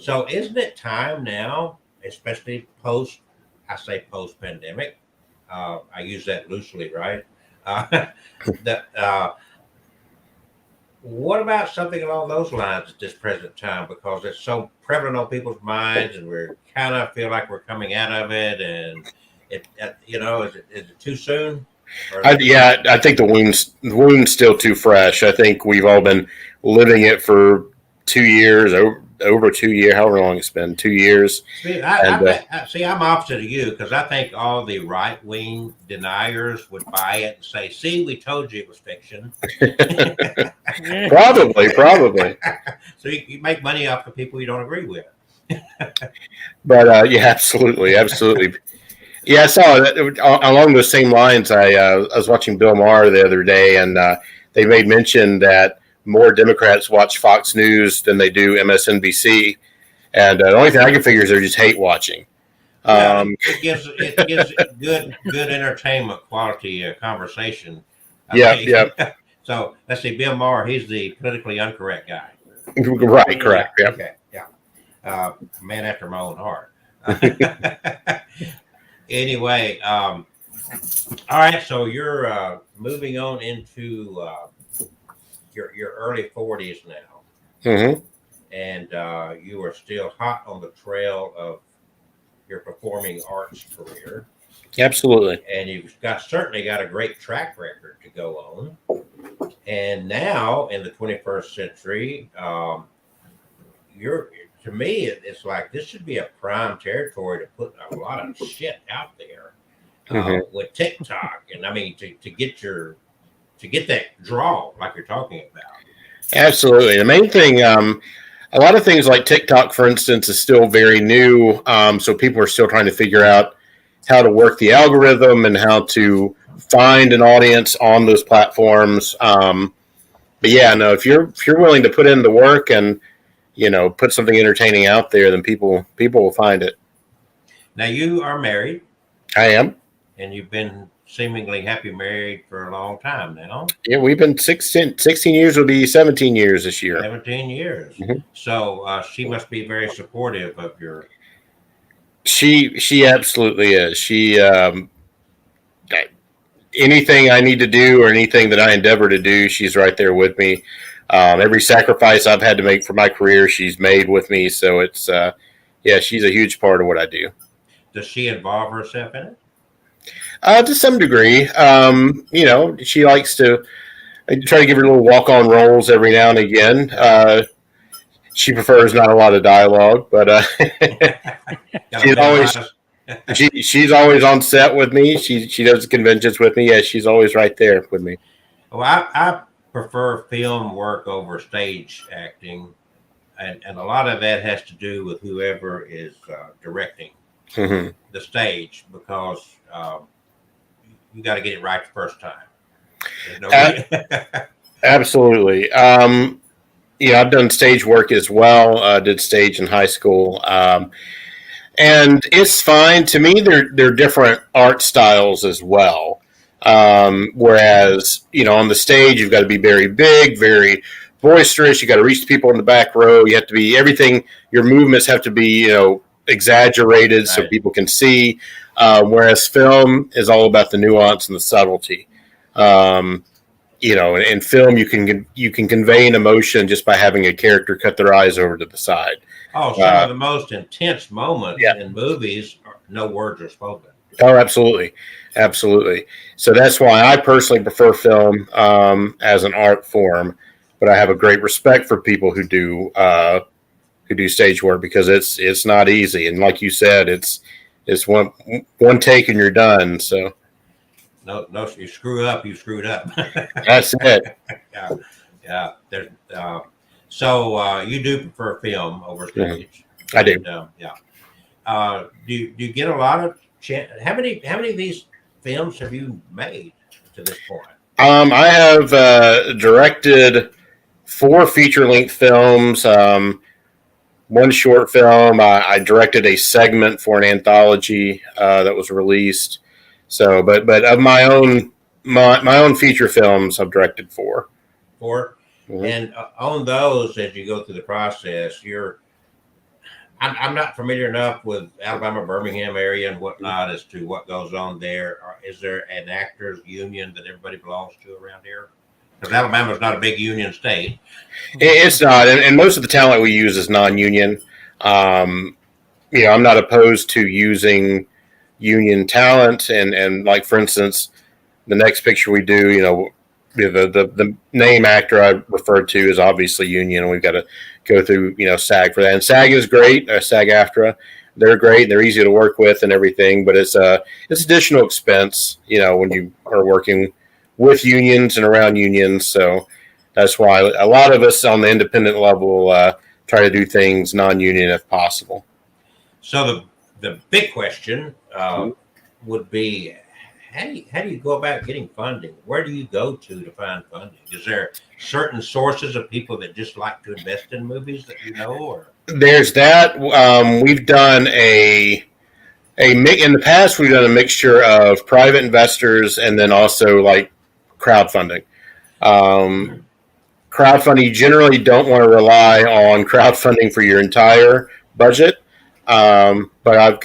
A: So isn't it time now, especially post-pandemic? I use that loosely, right? What about something along those lines at this present time? Because it's so prevalent on people's minds, and we're kind of feel like we're coming out of it. And is it too soon? I
D: think the wound's still too fresh. I think we've all been living it for 2 years, over 2 years, however long it's been, 2 years.
A: See, I'm opposite of you, because I think all the right-wing deniers would buy it and say, see, we told you it was fiction.
D: Probably.
A: So you make money off the people you don't agree with.
D: But yeah, absolutely. Yeah, I saw that along those same lines. I was watching Bill Maher the other day, and they made mention that more Democrats watch Fox News than they do MSNBC, and the only thing I can figure is they're just hate watching.
A: It gives good entertainment quality conversation.
D: Yeah.
A: So let's see, Bill Maher, he's the politically incorrect guy.
D: Right, correct. Yeah.
A: Okay, yeah. Man after my own heart. Anyway, all right. So you're moving on into your early 40s now, and you are still hot on the trail of your performing arts career.
D: Absolutely.
A: And you've certainly got a great track record to go on. And now in the 21st century, you're to me, it's like this should be a prime territory to put a lot of shit out there with TikTok, and I mean to get that draw like you're talking about.
D: Absolutely. The main thing, a lot of things like TikTok, for instance, is still very new. So people are still trying to figure out how to work the algorithm and how to find an audience on those platforms. But yeah, no, if you're willing to put in the work and, put something entertaining out there, then people will find it.
A: Now you are married.
D: I am.
A: And you've been seemingly happy married for a long time now.
D: Yeah, we've been 16 years, will be 17 years this year.
A: 17 years. Mm-hmm. So she must be very supportive of your...
D: She absolutely is. She, anything I need to do or anything that I endeavor to do, she's right there with me. Every sacrifice I've had to make for my career, she's made with me. So it's, she's a huge part of what I do.
A: Does she involve herself in it?
D: To some degree. She likes to try to give her little walk-on roles every now and again. She prefers not a lot of dialogue, but she's always on set with me. She does the conventions with me. Yeah, she's always right there with me.
A: Well, I prefer film work over stage acting, and a lot of that has to do with whoever is directing the stage, because you got to get it right the first time.
D: Absolutely. I've done stage work as well. Did stage in high school. And it's fine. To me, they're different art styles as well. Whereas, on the stage, you've got to be very big, very boisterous. You got to reach the people in the back row. You have to be everything. Your movements have to be, exaggerated, right, so people can see. Whereas film is all about the nuance and the subtlety. In film, you can convey an emotion just by having a character cut their eyes over to the side.
A: Oh, some of the most intense moments in movies, no words are spoken.
D: Oh, absolutely. Absolutely. So that's why I personally prefer film as an art form, but I have a great respect for people who do stage work, because it's not easy. And like you said, it's one take and you're done. So
A: no, you screw up, you screwed up.
D: That's it.
A: Yeah. So you do prefer film over stage?
D: I do.
A: Do you get a lot of how many of these films have you made to this point?
D: I have directed 4 feature-length films, one short film. I directed a segment for an anthology that was released. So, but of my own feature films, I've directed 4.
A: 4, and on those, as you go through the process, I'm not familiar enough with Alabama, Birmingham area and whatnot as to what goes on there. Is there an actors union that everybody belongs to around here? Because Alabama is not a big union state.
D: It's not, and most of the talent we use is non-union. I'm not opposed to using union talent, and like, for instance, the next picture we do, the name actor I referred to is obviously union, and we've got to go through, SAG for that. And SAG is great, SAG-AFTRA. They're great. They're easy to work with and everything, but it's additional expense, when you are working with unions and around unions. So that's why a lot of us on the independent level try to do things non-union if possible.
A: So the big question would be, how do you go about getting funding? Where do you go to find funding? Is there certain sources of people that just like to invest in movies that you know? Or
D: there's that. We've done in the past, we've done a mixture of private investors and then also like crowdfunding. Crowdfunding, you generally don't want to rely on crowdfunding for your entire budget. But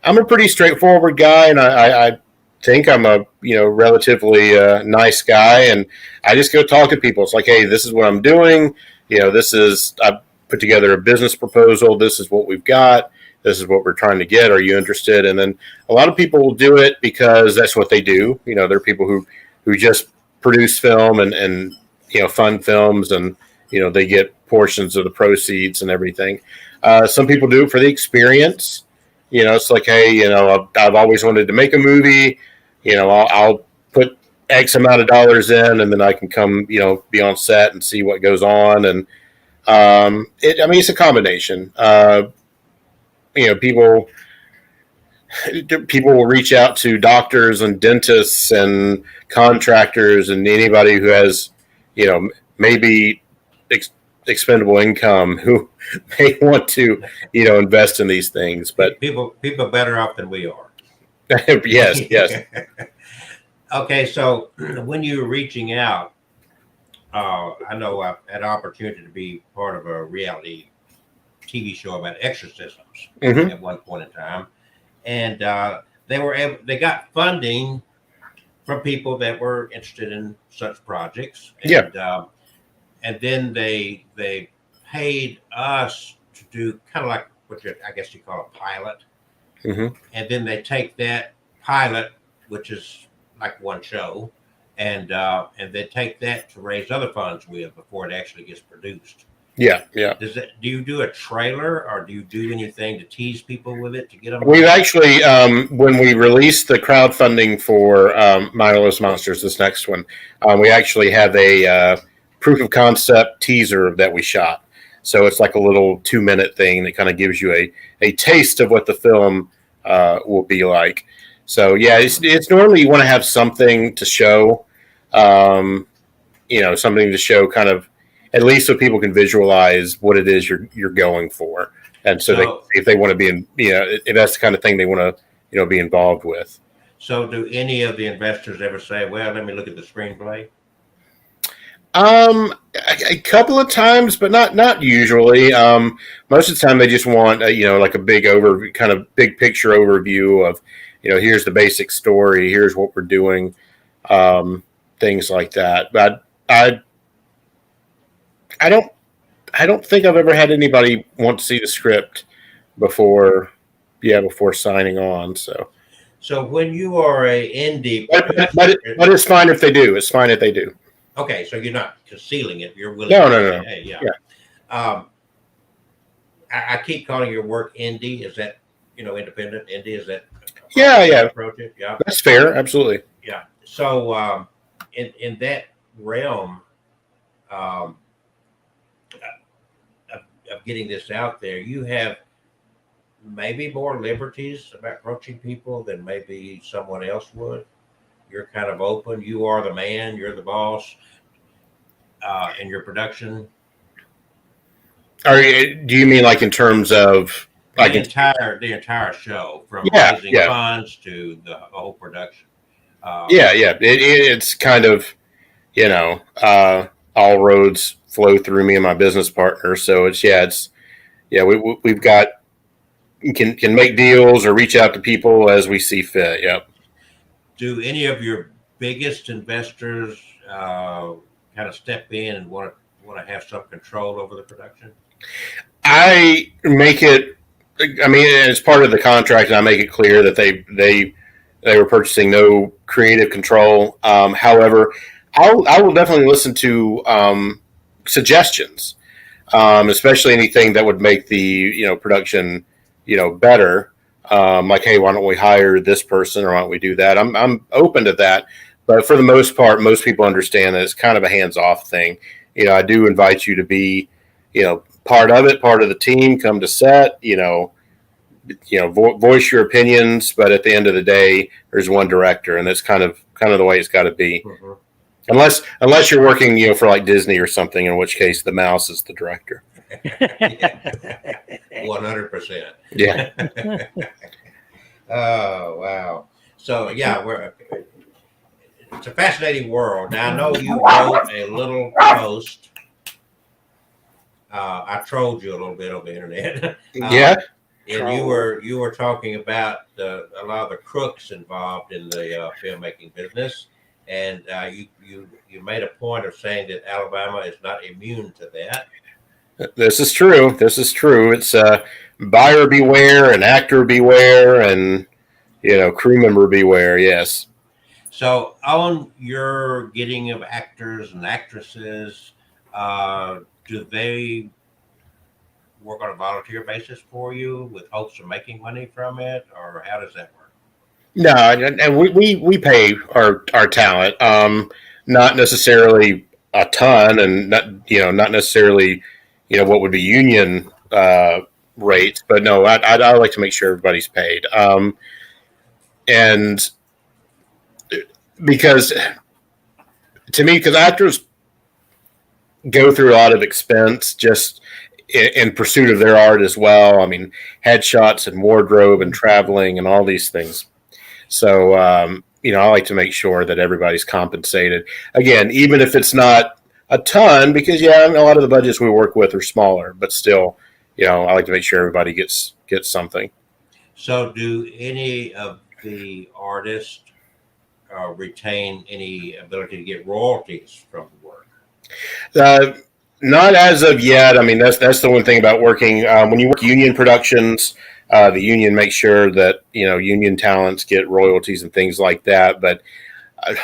D: I'm a pretty straightforward guy, and I think I'm a relatively nice guy, and I just go talk to people. It's like, hey, this is what I'm doing. I put together a business proposal. This is what we've got. This is what we're trying to get. Are you interested? And then a lot of people will do it because that's what they do. There are people who just produce film and fund films, and they get portions of the proceeds and everything. Some people do it for the experience. It's like, hey, I've always wanted to make a movie. I'll put X amount of dollars in, and then I can come, be on set and see what goes on. And it's a combination. People will reach out to doctors and dentists and contractors and anybody who has, maybe expendable income who may want to, invest in these things. But
A: people better off than we are.
D: yes.
A: Okay, so when you were reaching out, I know I've had an opportunity to be part of a reality TV show about exorcisms at one point in time, and they got funding from people that were interested in such projects. And then they paid us to do kind of like I guess you call a pilot. And then they take that pilot, which is like one show, and they take that to raise other funds with before it actually gets produced.
D: Yeah.
A: Do you do a trailer, or do you do anything to tease people with it to get them?
D: We've actually, when we released the crowdfunding for Mindless Monsters, this next one, we actually have a proof of concept teaser that we shot. So it's like a little 2-minute thing that kind of gives you a taste of what the film will be like. So yeah, it's normally you want to have something to show, something to show kind of, at least so people can visualize what it is you're going for. And so if they want to be in, if that's the kind of thing they want to, be involved with. So
A: do any of the investors ever say, well, let me look at the screenplay?
D: A couple of times, but not usually. Most of the time they just want, like a big overview, kind of big picture overview of, here's the basic story, here's what we're doing, things like that. But I don't think I've ever had anybody want to see the script before signing on.
A: So when you are a indie,
D: but it's fine if they do. It's fine if they do.
A: Okay, so you're not concealing it. You're willing.
D: No.
A: Hey, yeah. I keep calling your work indie. Is that independent indie? Is that?
D: Yeah.
A: Approach it? Yeah.
D: That's fair. Absolutely.
A: Yeah. So in that realm of getting this out there, you have maybe more liberties about approaching people than maybe someone else would. You're kind of open. You are the man. You're the boss in your production.
D: Do you mean like in terms of like
A: the entire show, from raising funds to the whole production? It's kind of all roads flow through me and my business partner. So we've got can make deals or reach out to people as we see fit. Yep. Do any of your biggest investors kind of step in and want to have some control over the production?
D: I make it. I mean, as part of the contract, and I make it clear that they were purchasing no creative control. However, I will definitely listen to suggestions, especially anything that would make the production better. Like, hey, why don't we hire this person, or why don't we do that? I'm open to that, but for the most part, most people understand that it's kind of a hands-off thing. I do invite you to be, part of it, part of the team. Come to set, voice your opinions. But at the end of the day, there's one director, and that's kind of the way it's got to be. Mm-hmm. Unless you're working, for like Disney or something, in which case the mouse is the director.
A: 100%.
D: Yeah.
A: Oh, wow. So yeah, it's a fascinating world. Now I know you wrote a little post. I trolled you a little bit on the internet.
D: Yeah.
A: And you were talking about a lot of the crooks involved in the filmmaking business, and you made a point of saying that Alabama is not immune to that.
D: This is true. It's buyer beware and actor beware and crew member beware. Yes.
A: So on your getting of actors and actresses, Do they work on a volunteer basis for you with hopes of making money from it, or how does that work?
D: No, and we pay our talent, not necessarily a ton, and not necessarily what would be union rates, but no, I like to make sure everybody's paid, and because actors go through a lot of expense just in pursuit of their art as well. I mean, headshots and wardrobe and traveling and all these things. So, I like to make sure that everybody's compensated. Again, even if it's not a ton, because a lot of the budgets we work with are smaller, but still, I like to make sure everybody gets something.
A: So, do any of the artists retain any ability to get royalties from the work?
D: Not as of yet. I mean, that's the one thing about working when you work union productions. The union makes sure that union talents get royalties and things like that. But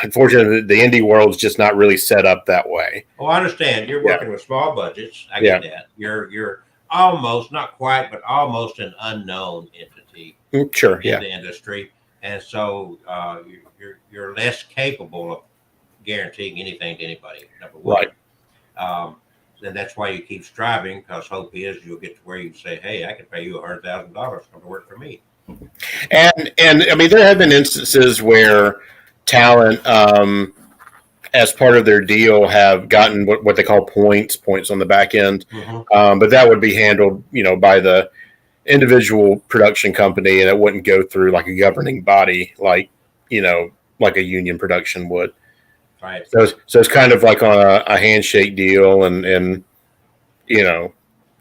D: unfortunately, the indie world's just not really set up that way.
A: Oh, I understand. You're working with small budgets. I get that. You're almost, not quite, but almost an unknown entity.
D: Sure.
A: In the industry, and so you're less capable of guaranteeing anything to anybody. Number one. Right. And that's why you keep striving, because hope is you'll get to where you can say, "Hey, I can pay you $100,000 to come to work for me."
D: And I mean, there have been instances where talent, as part of their deal, have gotten what they call points on the back end, but that would be handled, by the individual production company, and it wouldn't go through like a governing body like a union production would.
A: Right.
D: So it's kind of like on a handshake deal, and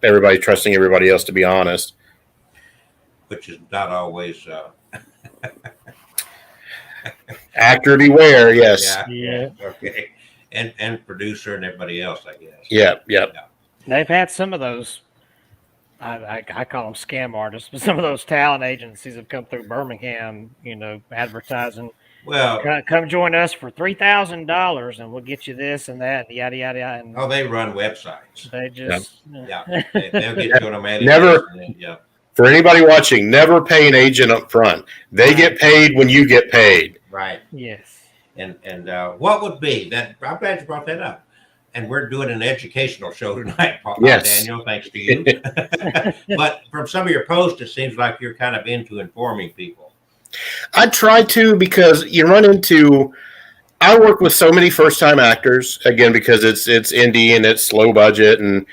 D: everybody trusting everybody else to be honest,
A: which is not always.
D: Actor beware. Yes.
C: Yeah.
A: Okay. And producer and everybody else, I guess.
D: Yeah.
C: They've had some of those. I call them scam artists, but some of those talent agencies have come through Birmingham, advertising.
A: Well,
C: come join us for $3,000, and we'll get you this and that, and yada yada yada. And
A: they run websites.
C: They just
A: they'll get you on a mailing
D: never.
A: List
D: for anybody watching, never pay an agent up front. They get paid when you get paid.
A: Right.
C: Yes.
A: And what would be that? I'm glad you brought that up. And we're doing an educational show tonight,
D: yes.
A: Daniel, thanks to you. But from some of your posts, it seems like you're kind of into informing people.
D: I try to, because you run into, I work with so many first-time actors, again, because it's indie and it's low budget, and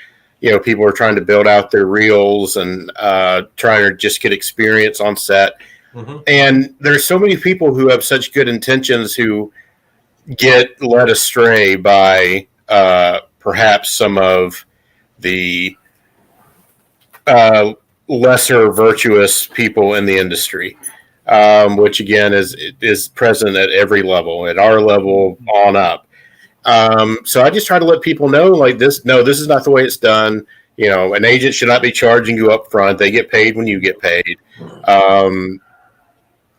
D: people are trying to build out their reels and trying to just get experience on set. And there's so many people who have such good intentions who get led astray by perhaps some of the lesser virtuous people in the industry. Which again is present at every level, at our level on up. So I just try to let people know, like, this is not the way it's done. An agent should not be charging you up front. They get paid when you get paid.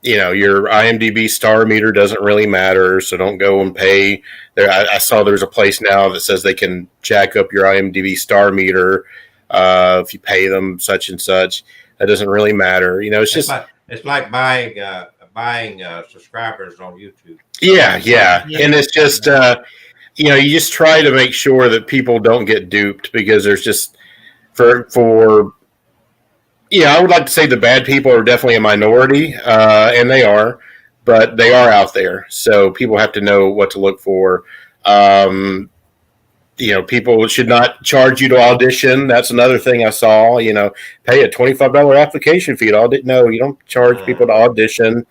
D: Your IMDb star meter doesn't really matter, so don't go and pay. I saw there's a place now that says they can jack up your IMDb star meter if you pay them such and such. That doesn't really matter. It's just.
A: It's like buying subscribers on YouTube.
D: Yeah. And it's just, you just try to make sure that people don't get duped, because there's just, I would like to say the bad people are definitely a minority, and they are, but they are out there. So people have to know what to look for. People should not charge you to audition. That's another thing I saw. Pay a $25 application fee to audition. No, you don't charge people to audition.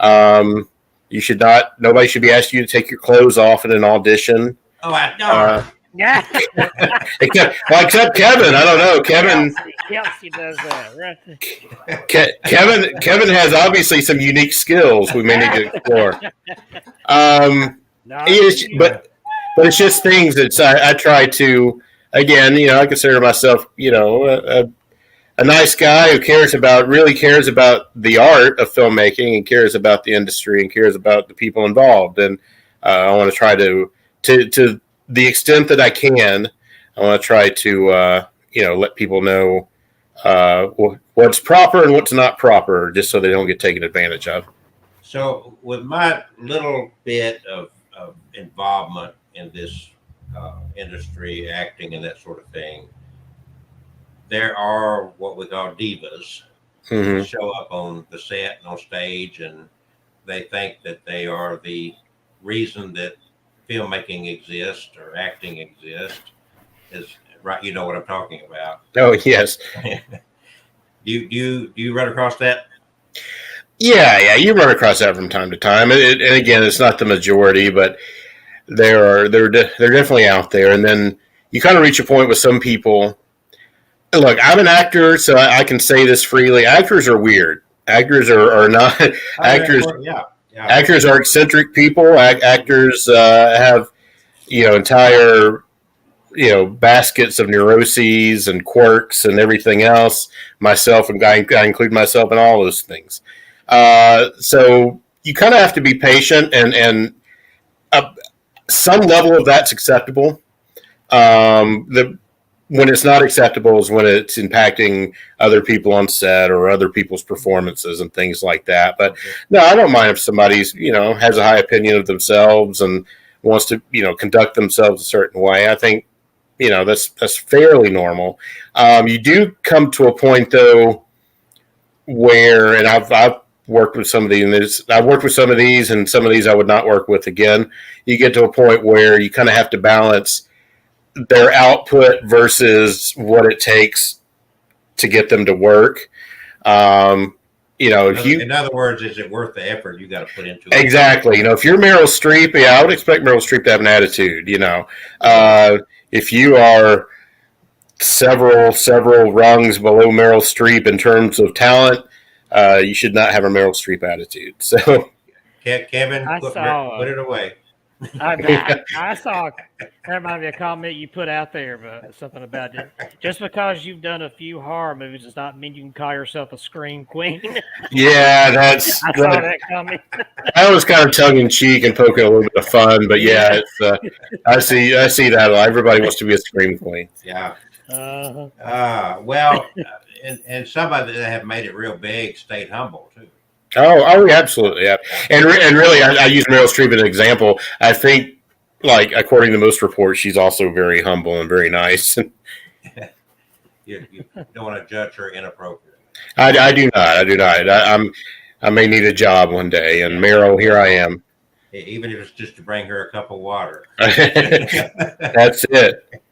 D: You should not. Nobody should be asking you to take your clothes off in an audition.
A: Oh, I know.
C: Yeah.
D: except Kevin. I don't know.
C: Kelsey does that, right?
D: Kevin has obviously some unique skills we may need to explore. But it's just things that I try to, again, I consider myself, a nice guy who really cares about the art of filmmaking, and cares about the industry, and cares about the people involved. And I want to try to the extent that I can, I want to try to let people know what's proper and what's not proper, just so they don't get taken advantage of.
A: So, with my little bit of involvement in this industry, acting and that sort of thing, there are what we call divas
D: Mm-hmm.
A: that show up on the set and on stage, and they think that they are the reason that filmmaking exists or acting exists. Is right? You know what I'm talking about.
D: Oh yes.
A: Do you run across that?
D: Yeah, you run across that from time to time, and again, it's not the majority, but they're definitely out there. And then you kind of reach a point with some people. Look, I'm an actor, so I can say this freely. Actors are weird. Actors are not actors.
A: Yeah.
D: Actors are eccentric people. Actors have entire baskets of neuroses and quirks and everything else. Myself, and I include myself in all those things. So you kind of have to be patient, and some level of that's acceptable. When it's not acceptable is when it's impacting other people on set or other people's performances and things like that. But no, I don't mind if somebody's has a high opinion of themselves and wants to conduct themselves a certain way. I think that's fairly normal. You do come to a point though where, and I've worked with some of these, and I've worked with some of these, and some of these I would not work with again. You get to a point where you kind of have to balance their output versus what it takes to get them to work. If you,
A: in other words, is it worth the effort you got to put into it?
D: Exactly. If you're Meryl Streep, I would expect Meryl Streep to have an attitude. If you are several rungs below Meryl Streep in terms of talent, you should not have a Meryl Streep attitude. So,
A: Kevin, put it away.
C: I saw, that reminded me of a comment you put out there, but something about it. Just because you've done a few horror movies does not mean you can call yourself a scream queen.
D: Yeah,
C: I saw that comment.
D: That was kind of tongue in cheek and poking a little bit of fun, but yeah, it's, I see that everybody wants to be a scream queen.
A: Yeah.
C: Uh-huh.
A: And somebody that have made it real big stayed humble too.
D: Oh, absolutely, yeah. And really, I use Meryl Streep as an example. I think, according to most reports, she's also very humble and very nice.
A: You don't want to judge her inappropriately.
D: I do not. I may need a job one day, and Meryl, here I am.
A: Even if it's just to bring her a cup of water.
D: That's it.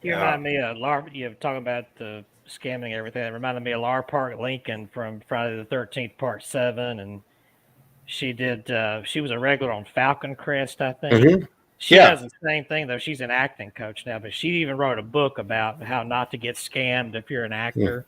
C: You remind me of you're talking about the scamming and everything. It reminded me of Laura Park Lincoln from Friday the 13th, Part 7, and she was a regular on Falcon Crest, I think.
D: Mm-hmm.
C: She does the same thing, though. She's an acting coach now, but she even wrote a book about how not to get scammed if you're an actor.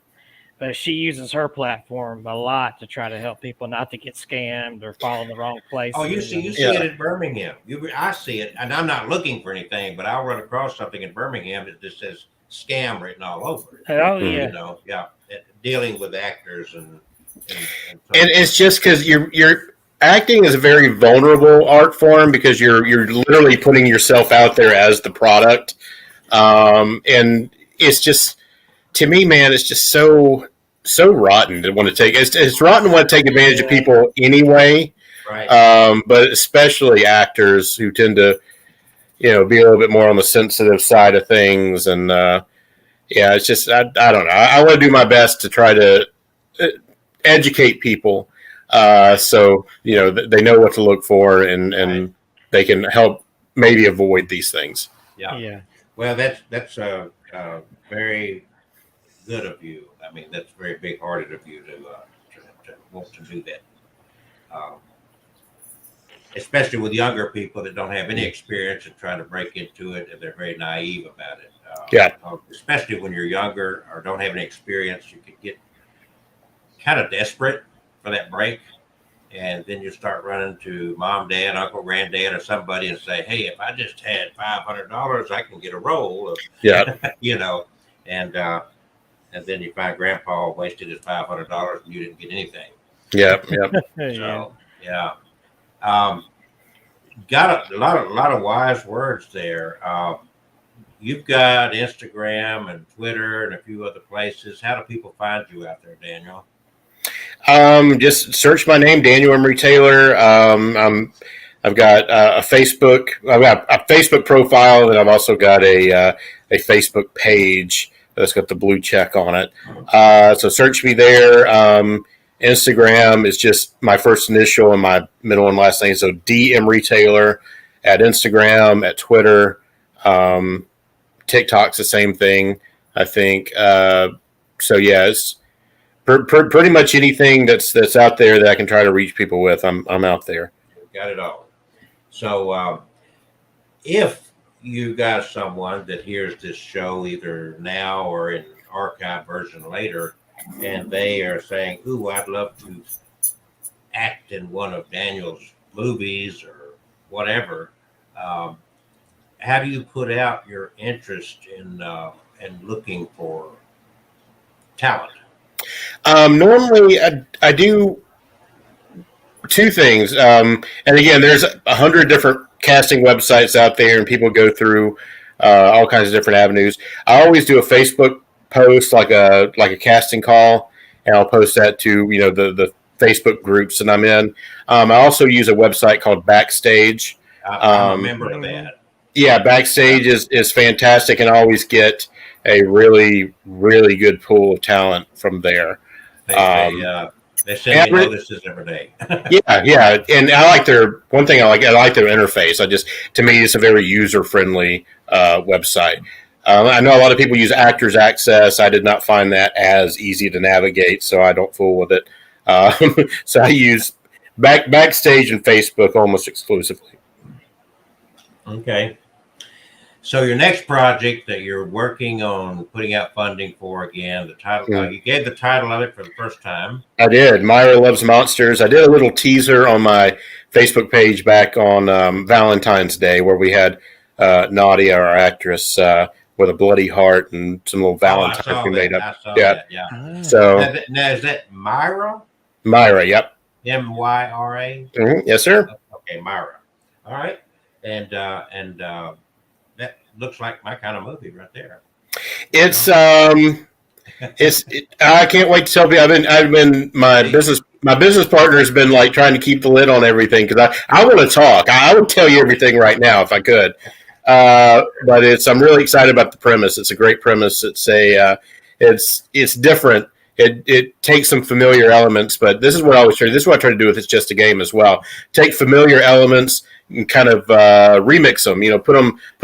C: But she uses her platform a lot to try to help people not to get scammed or fall in the wrong place.
A: Oh, you see it in Birmingham. I see it, and I'm not looking for anything, but I'll run across something in Birmingham that just says scam written all over it.
C: Oh, yeah.
A: Dealing with actors and
D: it's just because you're acting is a very vulnerable art form because you're literally putting yourself out there as the product, and it's just, to me, man, it's just so rotten to want to take. It's rotten to want to take advantage of people anyway,
A: right?
D: But especially actors who tend to, be a little bit more on the sensitive side of things, and it's just I don't know. I want to do my best to try to educate people, so they know what to look for, and they can help maybe avoid these things.
A: Yeah. Well, that's very good of you. I mean, that's very big-hearted of you to want to do that. Especially with younger people that don't have any experience and try to break into it, and they're very naive about it. Especially when you're younger or don't have any experience, you could get kind of desperate for that break, and then you start running to mom, dad, uncle, granddad, or somebody and say, "Hey, if I just had $500, I can get a role." And then you find grandpa wasted his $500 and you didn't get anything. Got a lot of wise words there. you've got Instagram and Twitter and a few other places. How do people find you out there, Daniel?
D: Just search my name, Daniel Emery Taylor. I've got a Facebook. I've got a Facebook profile, and I've also got a Facebook page that's got the blue check on it. So search me there. Instagram is just my first initial and my middle and last name. So D Emery Taylor at Instagram, at Twitter. TikTok's the same thing, I think. So yeah, it's pretty much anything that's out there that I can try to reach people with. I'm out there.
A: Got it all. So if you got someone that hears this show either now or in archive version later, and they are saying, "Ooh, I'd love to act in one of Daniel's movies or whatever," how do you put out your interest in looking for talent?
D: Normally, I do two things. And again, there's 100 different casting websites out there, and people go through all kinds of different avenues. I always do a Facebook post, like a casting call, and I'll post that to the Facebook groups that I'm in. I also use a website called Backstage.
A: I'm a member of that.
D: Yeah, Backstage is fantastic, and I always get a really, really good pool of talent from there.
A: They send me notices every day.
D: yeah, and I like their interface. To me, it's a very user friendly website. I know a lot of people use Actors Access. I did not find that as easy to navigate, so I don't fool with it. So I use Backstage and Facebook almost exclusively.
A: Okay. So your next project that you're working on putting out funding for again, the title, you gave the title of it for the first time. I did.
D: Maher Loves Monsters. I did a little teaser on my Facebook page back on Valentine's Day where we had Nadia, our actress, with a bloody heart and some little Valentines we made up.
A: Yeah.
D: So
A: now is that Myra?
D: Myra, yep.
A: Myra?
D: Mm-hmm. Yes, sir.
A: Okay, Myra. All right. And that looks like my kind of movie right there.
D: It's I can't wait to tell you. I've been my business partner has been like trying to keep the lid on everything because I want to talk. I would tell you everything right now if I could, but I'm really excited about the premise. It's a great premise. It's different. It takes some familiar elements, but this is what I always try. This is what I try to do with It's Just a Game as well. Take familiar elements and kind of remix them. Put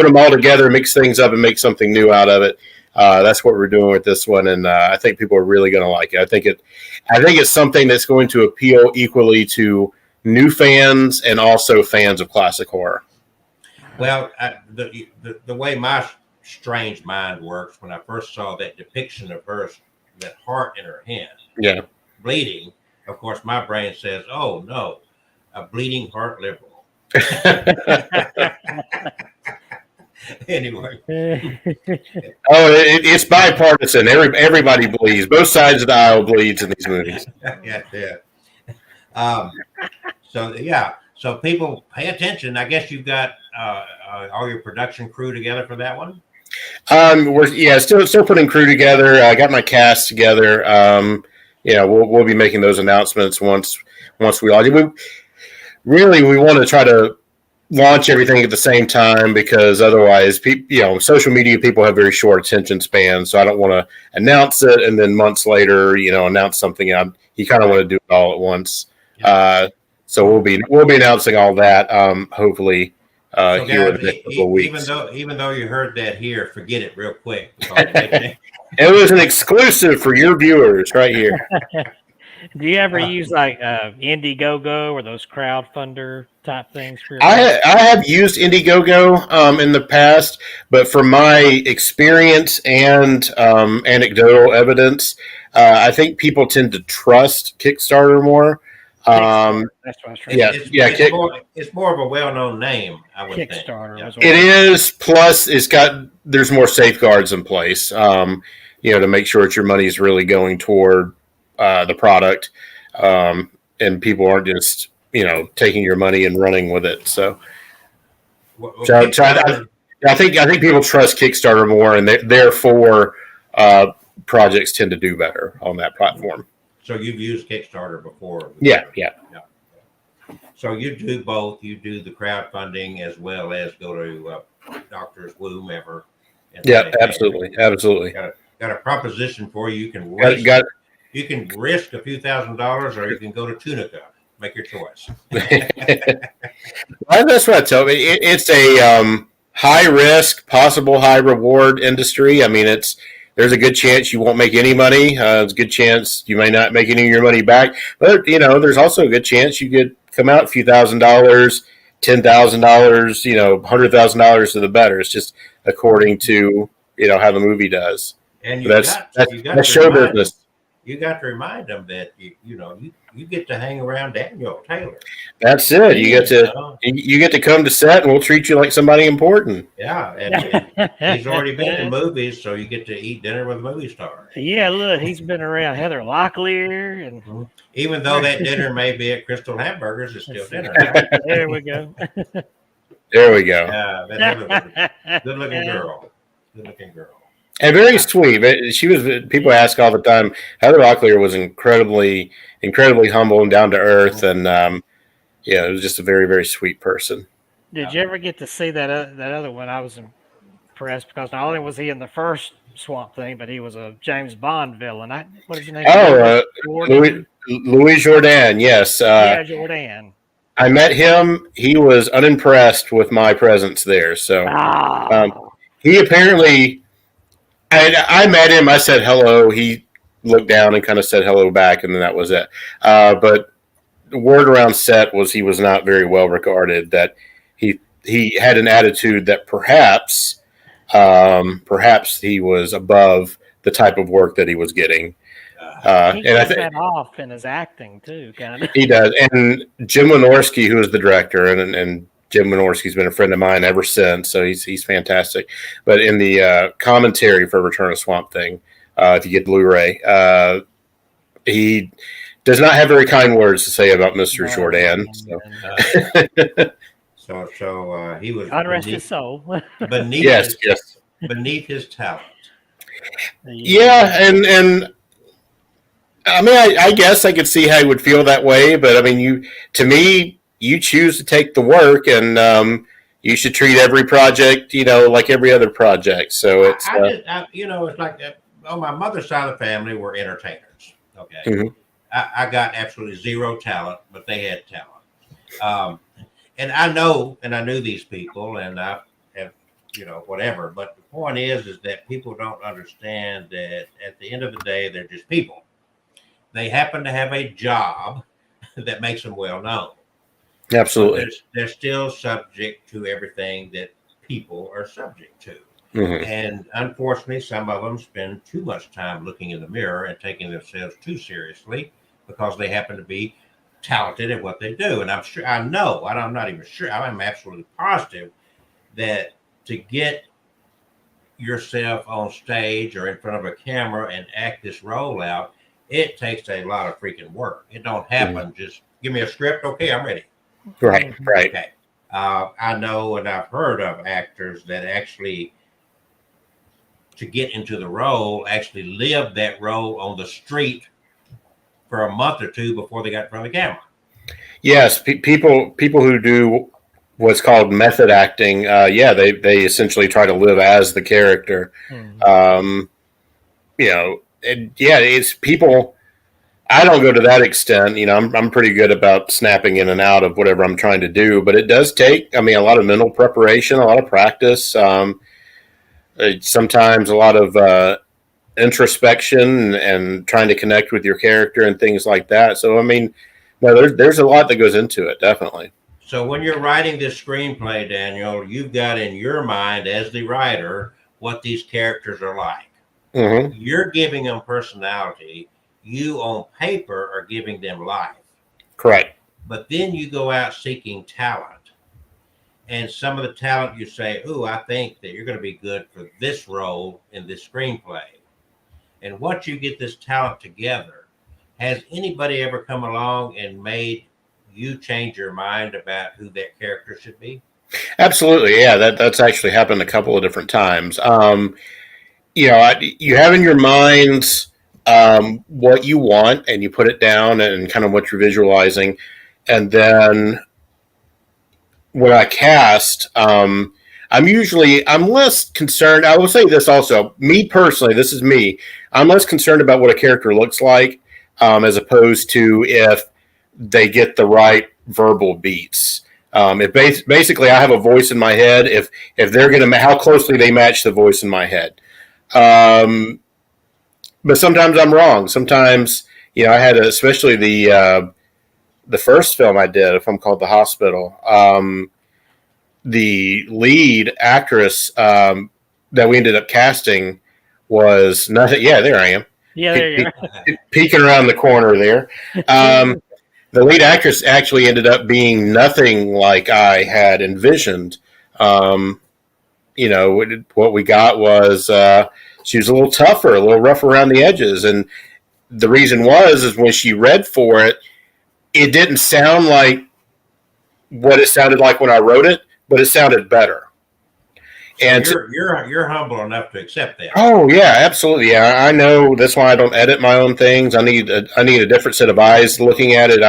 D: them all together, mix things up, and make something new out of it. That's what we're doing with this one, and I think people are really going to like it. I think it's something that's going to appeal equally to new fans and also fans of classic horror.
A: Well, the way my strange mind works, when I first saw that depiction of her, that heart in her hand, bleeding, of course, my brain says, "Oh no, a bleeding heart liberal." Anyway,
D: it's bipartisan. Everybody bleeds. Both sides of the aisle bleeds in these movies.
A: So people pay attention. I guess you've got all your production crew together for that one.
D: We're still putting crew together. I got my cast together. We'll be making those announcements once we all do. We want to try to launch everything at the same time because otherwise, social media people have very short attention spans. So I don't want to announce it and then months later, announce something. You kind of want to do it all at once. So we'll be announcing all that hopefully here in the next couple of weeks.
A: Even though you heard that here, forget it real quick.
D: It was an exclusive for your viewers right here.
C: Do you ever use like Indiegogo or those crowdfunder type things?
D: I have used Indiegogo in the past, but from my experience and anecdotal evidence, I think people tend to trust Kickstarter more.
C: That's what I was trying to say.
A: It's more of a well-known name, I would
C: Kickstarter
A: think.
C: Was
D: it is. Plus, there's more safeguards in place, to make sure that your money is really going toward the product, and people aren't just taking your money and running with it. So I think people trust Kickstarter more, and therefore projects tend to do better on that platform.
A: So you've used Kickstarter before?
D: Yeah.
A: So you do both. You do the crowdfunding as well as go to Doctors Whomever.
D: Yeah, absolutely.
A: Got a proposition for you. You can you can risk a few $1,000s, or you can go to Tunica. Make your choice.
D: Well, that's what I tell me. It's a high risk, possible high reward industry. I mean, there's a good chance you won't make any money. There's a good chance you may not make any of your money back. But there's also a good chance you could come out a few $1,000, $10,000, $100,000 to the better. It's just according to how the movie does.
A: And
D: that's show business.
A: You got to remind them that you get to hang around Daniel Taylor.
D: That's it. You get to come to set, and we'll treat you like somebody important.
A: Yeah, and he's already been in movies, so you get to eat dinner with a movie star.
C: Yeah, look, he's been around Heather Locklear, and
A: even though that dinner may be at Crystal Hamburgers, it's still dinner.
C: There we go.
D: There we go.
A: Good-looking girl. Good-looking girl.
D: And very sweet. She was. People ask all the time. Heather Locklear was incredibly humble and down to earth, and it was just a very, very sweet person.
C: Did you ever get to see that other one? I was impressed because not only was he in the first Swamp Thing, but he was a James Bond villain. What is his name?
D: Louis Jourdan. Yes.
C: Jourdan.
D: I met him. He was unimpressed with my presence there. So he apparently. I met him. I said hello. He looked down and kind of said hello back, and then that was it. But the word around set was he was not very well regarded. That he had an attitude that perhaps he was above the type of work that he was getting.
C: He gets that off in his acting too, kind of.
D: He does. And Jim Wynorski, who is the director, and Jim Wynorski's been a friend of mine ever since, so he's fantastic. But in the commentary for Return of Swamp Thing, if you get Blu-ray, he does not have very kind words to say about Mr. Jourdan.
A: So he was
C: God rest his soul.
A: beneath his talent.
D: Yeah, and I mean, I guess I could see how he would feel that way, but I mean, you choose to take the work, and you should treat every project, like every other project. So it's,
A: it's like on my mother's side of the family, we're entertainers. Okay,
D: mm-hmm.
A: I got absolutely zero talent, but they had talent. And I knew these people, and I have, whatever. But the point is that people don't understand that at the end of the day, they're just people. They happen to have a job that makes them well known.
D: Absolutely.
A: They're still subject to everything that people are subject to.
D: Mm-hmm.
A: And unfortunately, some of them spend too much time looking in the mirror and taking themselves too seriously because they happen to be talented at what they do. And I'm not even sure, I'm absolutely positive that to get yourself on stage or in front of a camera and act this role out, it takes a lot of freaking work. It don't happen. Mm-hmm. Just give me a script. Okay, I'm ready.
D: Right.
A: Okay. I know and I've heard of actors that actually, to get into the role, actually lived that role on the street for a month or two before they got in front of the camera.
D: Yes, people who do what's called method acting, they essentially try to live as the character. Mm-hmm. It's people. I don't go to that extent. I'm pretty good about snapping in and out of whatever I'm trying to do, but it does take, a lot of mental preparation, a lot of practice, sometimes a lot of introspection and trying to connect with your character and things like that. So, there's a lot that goes into it, definitely.
A: So when you're writing this screenplay, Daniel, you've got in your mind as the writer what these characters are like.
D: Mm-hmm.
A: You're giving them personality. You on paper are giving them life.
D: Correct.
A: But then you go out seeking talent. And some of the talent you say, I think that you're going to be good for this role in this screenplay. And once you get this talent together, has anybody ever come along and made you change your mind about who that character should be?
D: Absolutely, yeah. That's actually happened a couple of different times. You have in your mind what you want, and you put it down, and kind of what you're visualizing, and then when I cast, I'm less concerned. I will say this also, me personally, this is me. I'm less concerned about what a character looks like, as opposed to if they get the right verbal beats. Basically, I have a voice in my head. If they're gonna, how closely they match the voice in my head. But sometimes I'm wrong. Sometimes, I had especially the first film I did, a film called The Hospital. The lead actress that we ended up casting was nothing. Yeah, there I am.
C: Yeah, there you are.
D: Peeking around the corner there. The lead actress actually ended up being nothing like I had envisioned. What we got was she was a little tougher, a little rough around the edges. And the reason is when she read for it, it didn't sound like what it sounded like when I wrote it, but it sounded better. And
A: you're humble enough to accept that.
D: Oh yeah, absolutely. Yeah, I know. That's why I don't edit my own things. I need a different set of eyes looking at it.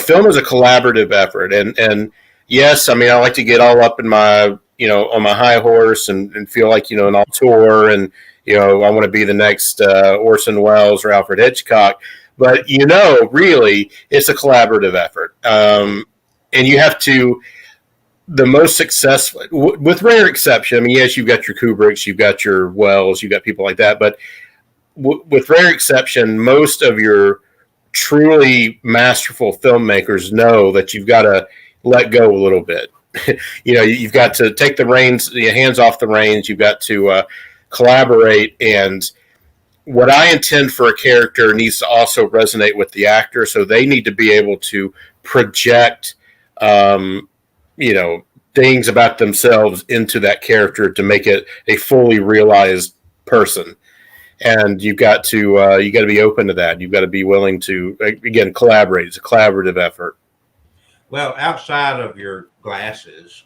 D: Film is a collaborative effort, and yes, I like to get all up in my on my high horse and feel like an auteur, and I want to be the next Orson Welles or Alfred Hitchcock. But really, it's a collaborative effort, and you have to. The most successful, with rare exception, yes, you've got your Kubricks, you've got your Wells, you've got people like that, but with rare exception, most of your truly masterful filmmakers know that you've got to let go a little bit. You've got to take the reins, your hands off the reins. You've got to collaborate, and what I intend for a character needs to also resonate with the actor, so they need to be able to project things about themselves into that character to make it a fully realized person. And you've got to be open to that. You've got to be willing to, again, collaborate. It's a collaborative effort.
A: Well, outside of your glasses,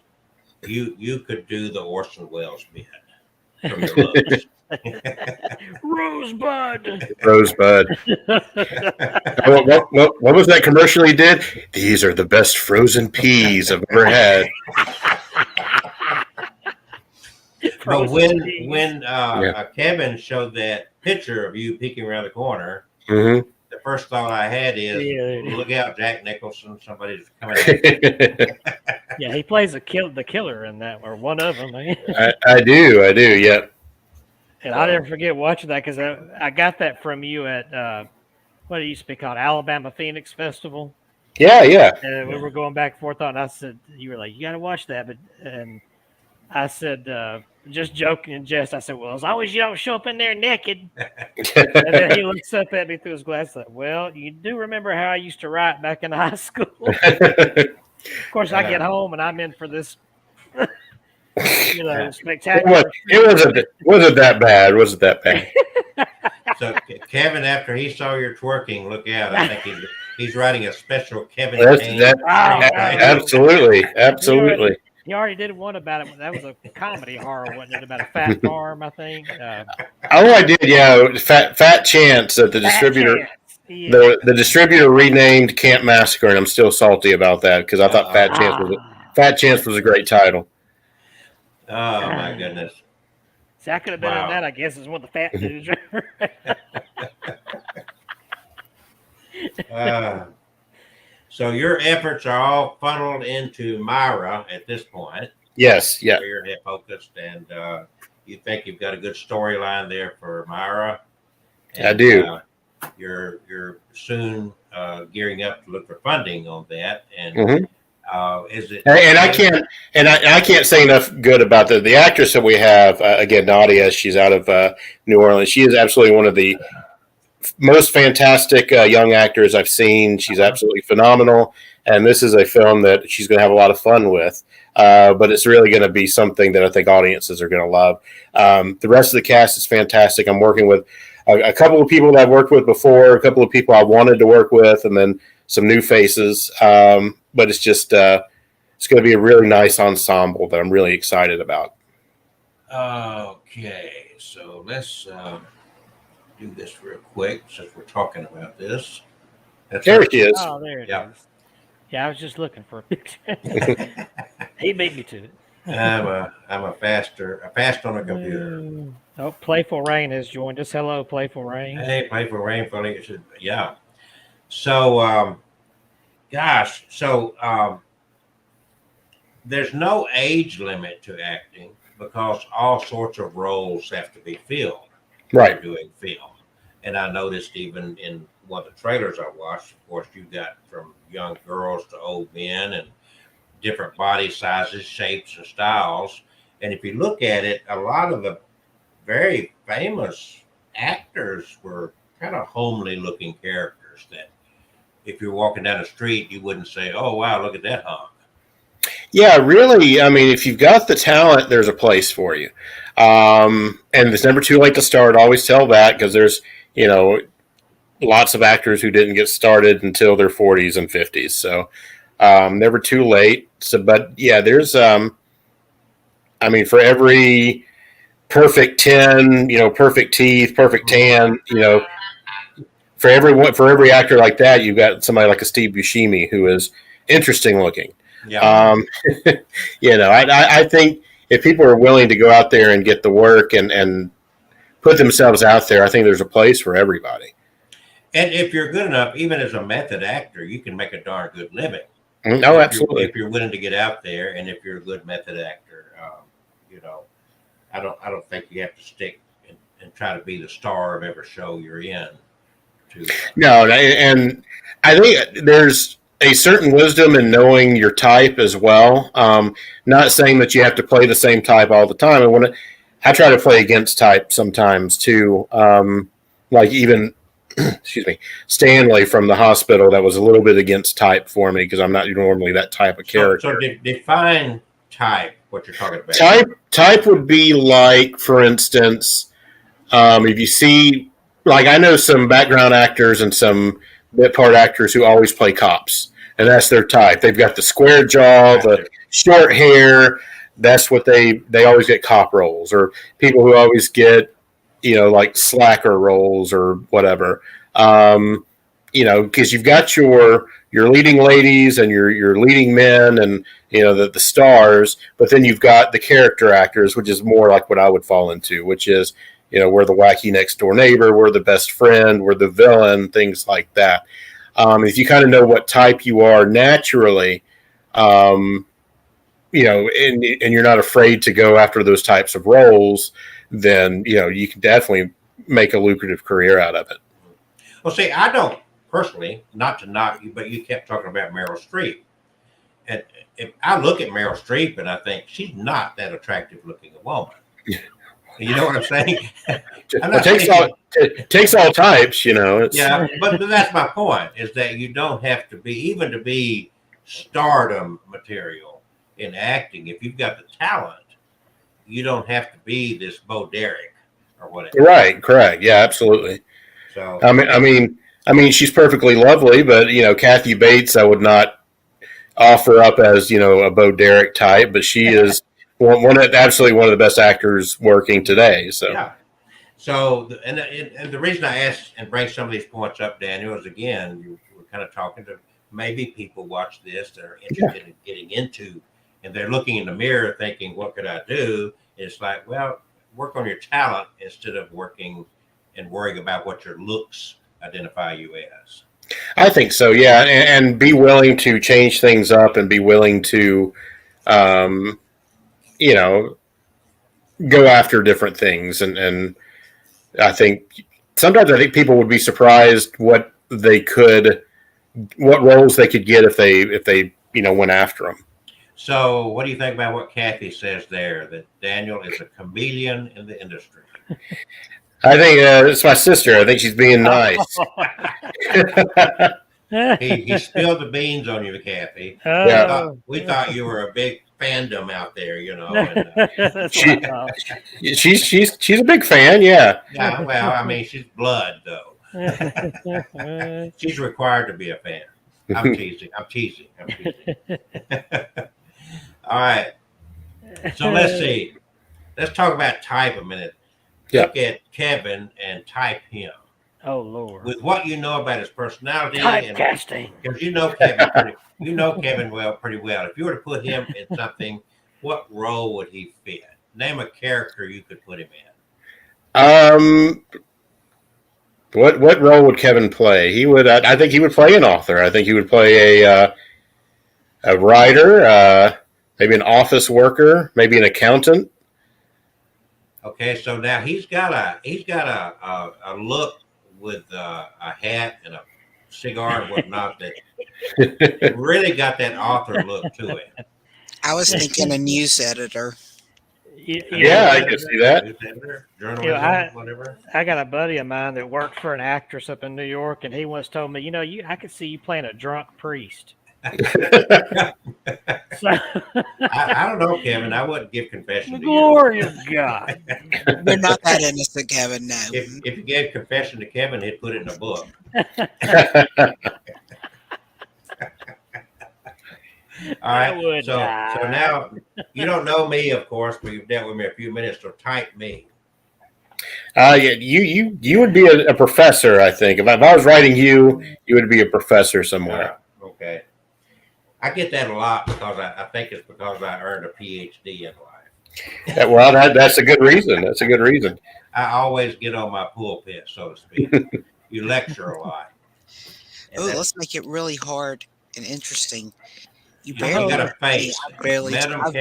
A: you could do the Orson Welles bit from your looks.
C: Rosebud.
D: What was that commercial he did? These are the best frozen peas I've ever had.
A: But when Kevin showed that picture of you peeking around the corner,
D: mm-hmm.
A: The first thought I had is, look out, Jack Nicholson, somebody's coming at you.
C: Yeah, he plays the killer in that, or one of them.
D: I do, yeah.
C: And I'll never forget watching that, because I got that from you at what it used to be called, Alabama Phoenix Festival.
D: Yeah.
C: And we were going back and forth on it, and I said, you were like, you got to watch that. And I said, just joking and jest, I said, well, as long as you don't show up in there naked. And then he looks up at me through his glasses like, well, you do remember how I used to write back in high school. Of course, I get home and I'm in for this spectacular.
D: It wasn't that bad.
A: So Kevin, after he saw your twerking, look out! I think he's writing a special Kevin.
D: Absolutely.
C: He already did one about it. That was a comedy horror, wasn't it? About a fat farm, I think.
D: I did. Yeah, Fat Chance at the distributor.
C: Yeah.
D: The distributor renamed Camp Massacre, and I'm still salty about that because I thought Fat Chance was a great title.
A: Oh my goodness!
C: See, I could have been in that. I guess is one of the fat dudes.
A: So your efforts are all funneled into Myra at this point.
D: Yes, yeah.
A: You're head focused, and you think you've got a good storyline there for Myra. And,
D: I do.
A: You're soon gearing up to look for funding on that, and is it?
D: And I can't say enough good about the actress that we have. Again, Nadia. She's out of New Orleans. She is absolutely one of the most fantastic young actors I've seen. She's absolutely phenomenal, and this is a film that she's going to have a lot of fun with. But it's really going to be something that I think audiences are going to love. The rest of the cast is fantastic. I'm working with a couple of people that I've worked with before, a couple of people I wanted to work with, and then some new faces. But it's just it's going to be a really nice ensemble that I'm really excited about.
A: Okay, so let's do this real quick since we're talking about this.
D: There it is.
C: Oh, there it
A: Yeah.
C: is. Yeah, I was just looking for a picture. He beat me to it.
A: I'm a faster. I fast on a computer.
C: Oh, Playful Rain has joined us. Hello, Playful Rain.
A: Hey, Playful Rain, funny. Yeah. So, gosh, so there's no age limit to acting because all sorts of roles have to be filled.
D: Right.
A: Doing film, and I noticed even in one of the trailers I watched, of course, you got from young girls to old men and different body sizes, shapes, and styles. And if you look at it, a lot of the very famous actors were kind of homely looking characters that if you're walking down the street, you wouldn't say, oh, wow, look at that hunk.
D: Yeah, really. I mean, if you've got the talent, there's a place for you. And it's never too late to start. Always tell that, because there's, lots of actors who didn't get started until their 40s and 50s. So never too late. So, but yeah, there's, for every perfect 10, perfect teeth, perfect tan, for every actor like that, you've got somebody like a Steve Buscemi who is interesting looking.
A: Yeah.
D: I think if people are willing to go out there and get the work and put themselves out there, I think there's a place for everybody.
A: And if you're good enough, even as a method actor, you can make a darn good living.
D: Oh, absolutely.
A: If you're willing to get out there, and if you're a good method actor, I don't think you have to stick and try to be the star of every show you're in.
D: No, and I think there's a certain wisdom in knowing your type as well. Not saying that you have to play the same type all the time. I try to play against type sometimes too. Like even, excuse me, Stanley from The Hospital, that was a little bit against type for me because I'm not normally that type of character.
A: So define type, what you're talking about.
D: Type would be like, for instance, if you see, like I know some background actors and some bit part actors who always play cops, and that's their type. They've got the square jaw, the short hair. That's what they always get cop roles, or people who always get, like slacker roles or whatever. Because you've got your leading ladies and your leading men and the stars, but then you've got the character actors, which is more like what I would fall into, which is we're the wacky next door neighbor, we're the best friend, we're the villain, things like that. If you kind of know what type you are naturally, and you're not afraid to go after those types of roles, then you can definitely make a lucrative career out of it.
A: Well, see, I don't personally, not to knock you, but you kept talking about Meryl Streep. And if I look at Meryl Streep and I think she's not that attractive looking a woman. You know what I'm saying?
D: It takes all types,
A: Yeah, but that's my point, is that you don't have to be, even to be stardom material in acting, if you've got the talent, you don't have to be this Bo Derek or whatever.
D: Right, correct. Yeah, absolutely.
A: So
D: I mean, she's perfectly lovely, but Kathy Bates, I would not offer up as a Bo Derek type, but she is absolutely one of the best actors working today. So
A: yeah. So and the reason I ask and bring some of these points up, Daniel, is again, you were kind of talking to maybe people watch this that are interested in getting into, and they're looking in the mirror thinking, what could I do? It's like, well, work on your talent instead of working and worrying about what your looks identify you as.
D: I think so, yeah, and be willing to change things up and be willing to, go after different things. And I think sometimes people would be surprised what roles they could get if they went after them.
A: So what do you think about what Kathy says there, that Daniel is a chameleon in the industry?
D: I think it's my sister. I think she's being nice.
A: He spilled the beans on you, Kathy.
C: Oh.
A: We thought you were a big fandom out there, And,
D: she's a big fan, yeah.
A: Yeah, well, I mean, she's blood though. She's required to be a fan. I'm teasing. All right. So let's see. Let's talk about type a minute.
D: Yeah.
A: Look at Kevin and type him.
C: Oh Lord.
A: With what you know about his personality,
C: Typecasting.
A: because you know Kevin pretty well. If you were to put him in something, what role would he fit? Name a character you could put him in.
D: What role would Kevin play? He would. I think he would play an author. I think he would play a writer, maybe an office worker, maybe an accountant.
A: Okay, so now he's got a look with a hat and a cigar and whatnot that really got that author look to it.
B: I was thinking a news editor.
D: Yeah, I can see that.
A: News editor, journalism, whatever.
C: I got a buddy of mine that worked for an actress up in New York, and he once told me, I could see you playing a drunk priest.
A: I don't know, Kevin. I wouldn't give confession
C: The
A: to
C: glory
A: you.
C: of God.
B: We're not that innocent, Kevin. No.
A: If you gave confession to Kevin, he'd put it in a book. All right. So now you don't know me, of course, but you've dealt with me a few minutes. So type me.
D: Yeah, you would be a professor. I think if I was writing you would be a professor somewhere.
A: Okay. I get that a lot because I think it's because I earned a PhD in life.
D: Well, that's a good reason. That's a good reason.
A: I always get on my pulpit, so to speak. You lecture a lot.
B: Oh, let's make it really hard and interesting. You
A: You
B: barely
A: got a face.
B: barely-
A: Madam
B: I've-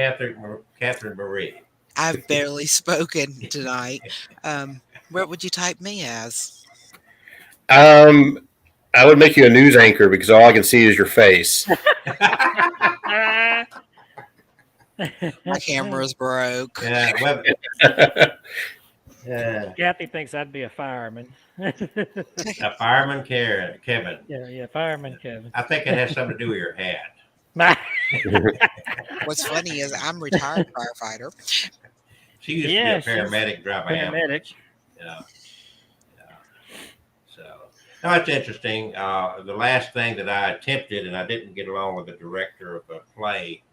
A: Catherine Marie.
B: I've barely spoken tonight. What would you type me as?
D: I would make you a news anchor because all I can see is your face.
B: My camera's broke.
A: Yeah, well, yeah.
C: Kathy thinks I'd be a fireman.
A: A fireman, Kevin.
C: Yeah, fireman Kevin.
A: I think it has something to do with your hat.
B: What's funny is I'm a retired firefighter.
A: She used
C: Yeah,
A: to be a paramedic, drive a
C: Paramedic.
A: ambulance. Yeah. So, no, it's interesting. The last thing that I attempted, and I didn't get along with the director of a play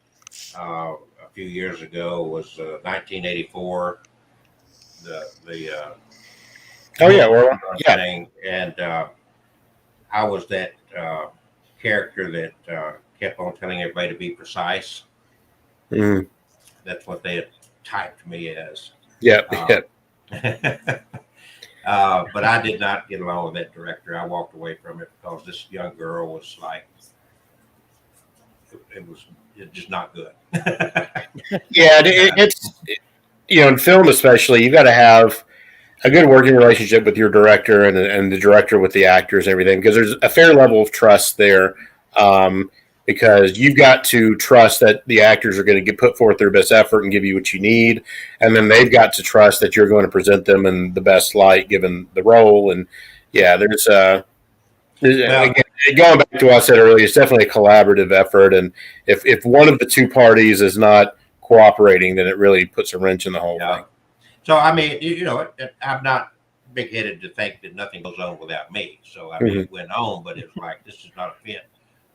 A: a few years ago, was 1984.
D: Oh yeah, well, yeah.
A: Thing, and I was that character that kept on telling everybody to be precise.
D: Mm.
A: That's what they had typed me as.
D: Yeah.
A: But I did not get along with that director. I walked away from it because this young girl was like, it was just not good.
D: Yeah, it's in film especially, you got to have a good working relationship with your director and the director with the actors and everything, because there's a fair level of trust there. Because you've got to trust that the actors are going to put forth their best effort and give you what you need. And then they've got to trust that you're going to present them in the best light given the role. And yeah, again, going back to what I said earlier, it's definitely a collaborative effort. And if one of the two parties is not cooperating, then it really puts a wrench in the whole thing.
A: So, I mean, I'm not big-headed to think that nothing goes on without me. So, I mean, it went on, but it's like, this is not a fit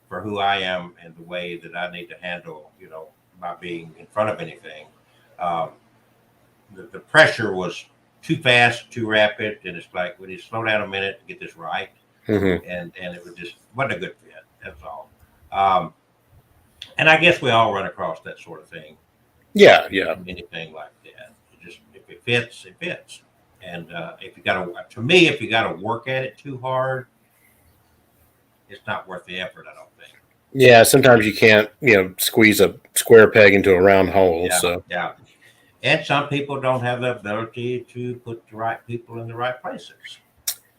A: for who I am and the way that I need to handle, my being in front of anything. The pressure was too fast, too rapid, and it's like, we need to slow down a minute to get this right.
D: Mm-hmm.
A: And it was just wasn't a good fit. That's all. And I guess we all run across that sort of thing.
D: Yeah.
A: Anything like that. If it fits, it fits. And if you got to work at it too hard, it's not worth the effort, I don't think.
D: Yeah, sometimes you can't, squeeze a square peg into a round hole.
A: Yeah. And some people don't have the ability to put the right people in the right places.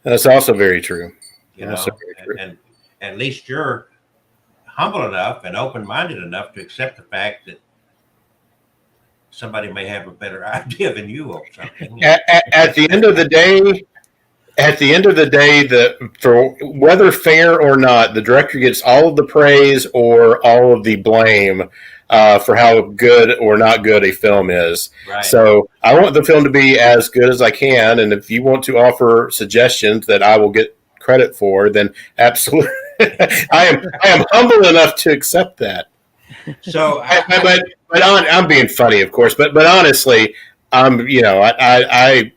D: That's also very true.
A: And at least you're humble enough and open-minded enough to accept the fact that somebody may have a better idea than you or something.
D: At the end of the day, for whether fair or not, the director gets all of the praise or all of the blame for how good or not good a film is.
A: Right.
D: So I want the film to be as good as I can, and if you want to offer suggestions that I will get credit for, then absolutely, I am humble enough to accept that.
A: So,
D: but I'm being funny, of course. But honestly, I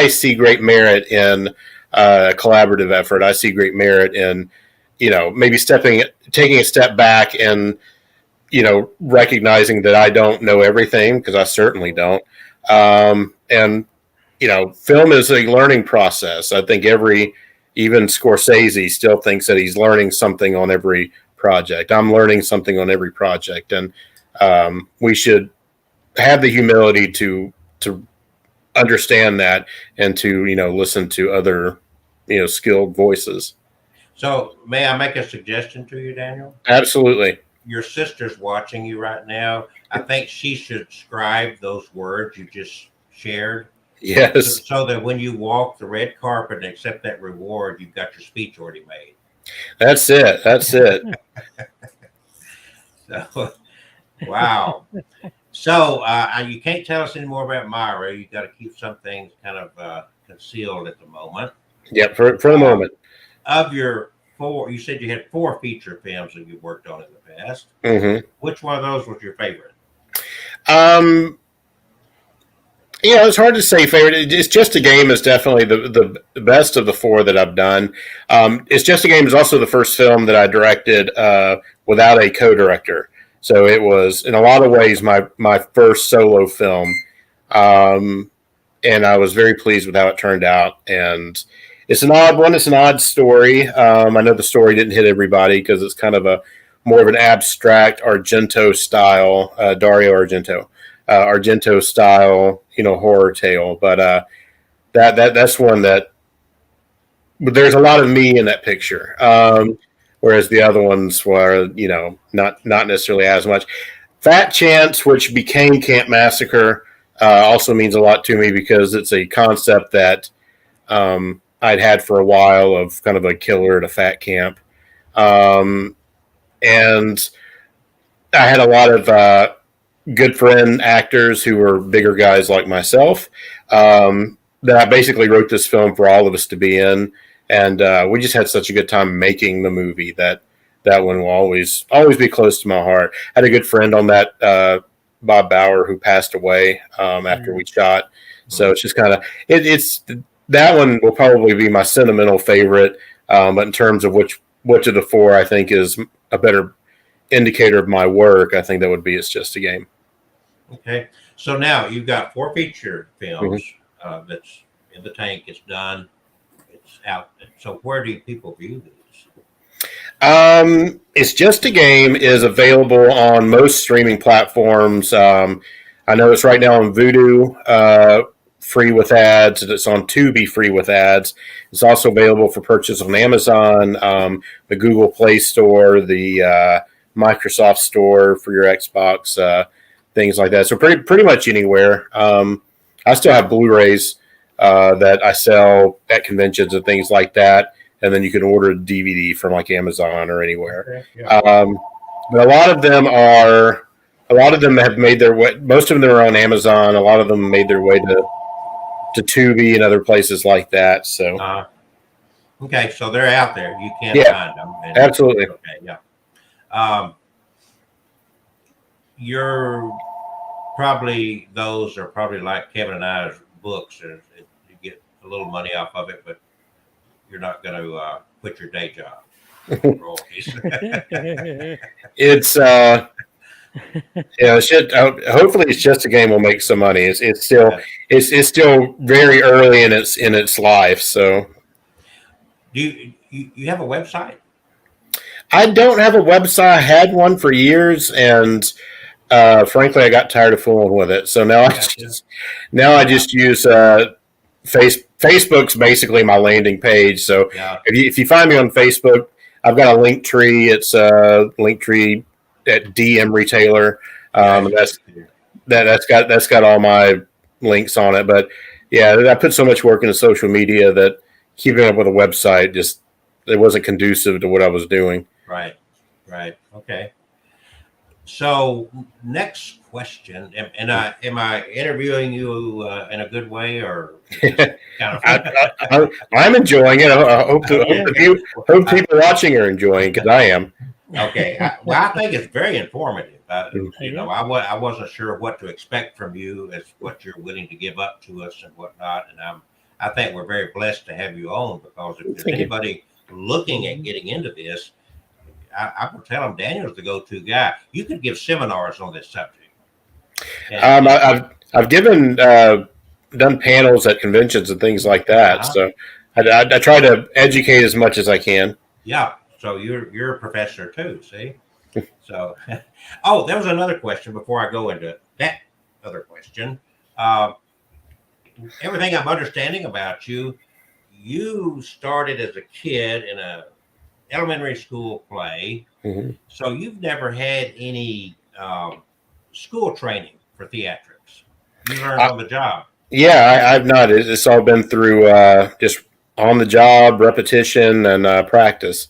D: see great merit in a collaborative effort. I see great merit in, maybe taking a step back and, recognizing that I don't know everything, because I certainly don't. And film is a learning process. I think even Scorsese still thinks that he's learning something on every project. I'm learning something on every project, and we should have the humility to understand that, and to listen to other skilled voices.
A: So, may I make a suggestion to you, Daniel?
D: Absolutely.
A: Your sister's watching you right now. I think she should scribe those words you just shared.
D: Yes.
A: So that when you walk the red carpet and accept that reward, you've got your speech already made.
D: That's it.
A: So, wow. So you can't tell us any more about Maher. You got to keep some things kind of concealed at the moment.
D: Yep, for the moment.
A: Of your 4, you said you had 4 feature films that you worked on in the past.
D: Mm-hmm.
A: Which one of those was your favorite?
D: It's hard to say favorite. It's Just a Game is definitely the best of the 4 that I've done. It's Just a Game is also the first film that I directed without a co-director. So it was, in a lot of ways, my first solo film. And I was very pleased with how it turned out. And it's an odd one. It's an odd story. I know the story didn't hit everybody because it's kind of more of an abstract Argento style, Dario Argento. Argento style, horror tale, but that's one that, but there's a lot of me in that picture, whereas the other ones were, not necessarily as much. Fat Chance, which became Camp Massacre, also means a lot to me because it's a concept that I'd had for a while, of kind of a killer at a fat camp, and I had a lot of good friend actors who were bigger guys like myself, that I basically wrote this film for all of us to be in. And we just had such a good time making the movie that one will always be close to my heart. I had a good friend on that, Bob Bauer, who passed away after we shot. So it's just kind of, it's that one will probably be my sentimental favorite. But in terms of which of the 4 I think is a better indicator of my work, I think that would be It's Just a Game.
A: Okay, so now you've got 4 feature films that's in the tank. It's done. It's out. So where do people view these?
D: It's Just a Game is available on most streaming platforms. I know it's right now on Vudu, free with ads. It's on Tubi, free with ads. It's also available for purchase on Amazon, the Google Play Store, the Microsoft Store for your Xbox, things like that. So pretty much anywhere. I still have Blu-rays that I sell at conventions and things like that, and then you can order a DVD from like Amazon or anywhere.
A: Okay, yeah.
D: But a lot of them have made their way. Most of them are on Amazon. A lot of them made their way to Tubi and other places like that. So
A: okay, so they're out there. You can't find them.
D: Absolutely.
A: Okay, yeah. Those are probably like Kevin and I's books. You get a little money off of it, but you're not going to quit your day job. Royalties.
D: It's hopefully It's Just a Game will make some money. It's still very early in its life. So,
A: do you have a website?
D: I don't have a website. I had one for years, and frankly, I got tired of fooling with it. So now I just use Facebook's basically my landing page. So if you find me on Facebook, I've got a link tree. It's a link tree at D. Emery Taylor. That's got all my links on it. But yeah, I put so much work into social media that keeping up with a website it wasn't conducive to what I was doing.
A: Right. Okay. So next question, am I interviewing you in a good way, or kind of
D: I'm enjoying it. I hope people watching are enjoying it, because I am.
A: Okay. I think it's very informative. I wasn't sure what to expect from you as what you're willing to give up to us and whatnot. And I think we're very blessed to have you on, because if there's anybody looking at getting into this, I will tell them Daniel's the go-to guy. You could give seminars on this subject. And,
D: I've given done panels at conventions and things like that. So I try to educate as much as I can.
A: Yeah. So you're a professor too. See. So, oh, there was another question before I go into that other question. Everything I'm understanding about you, you started as a kid in a elementary school play.
D: Mm-hmm.
A: So you've never had any school training for theatrics. You learned on the job.
D: Yeah, I've not. It's all been through just on the job, repetition, and practice.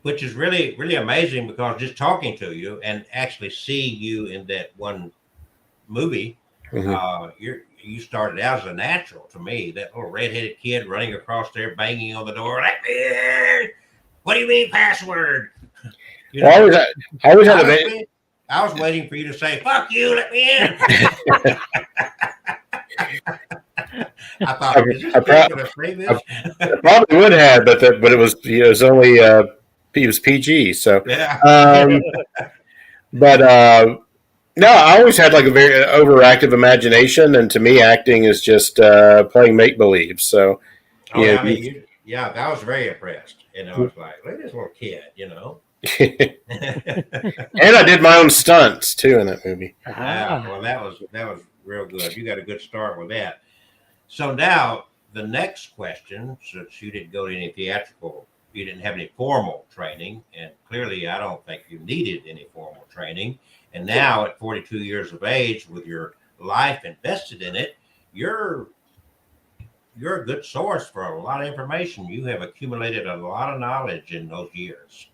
A: Which is really, really amazing, because just talking to you and actually seeing you in that one movie, you started out as a natural to me. That little redheaded kid running across there, banging on the door. Let me in. What do you mean password? You know,
D: I always had a.
A: I was waiting for you to say, "Fuck you, let me in." I thought,
D: I probably would have, but it was only it was PG. So,
A: yeah.
D: But no, I always had like a very overactive imagination, and to me, acting is just playing make believe. So,
A: I mean, I was very impressed, and I was like, "Look at this little kid," you know.
D: And I did my own stunts too in that movie.
A: Yeah, well, that was real good. You got a good start with that. So now the next question, since you didn't go to any theatrical, you didn't have any formal training, and clearly I don't think you needed any formal training. And now at 42 years of age, with your life invested in it, you're a good source for a lot of information. You have accumulated a lot of knowledge in those years.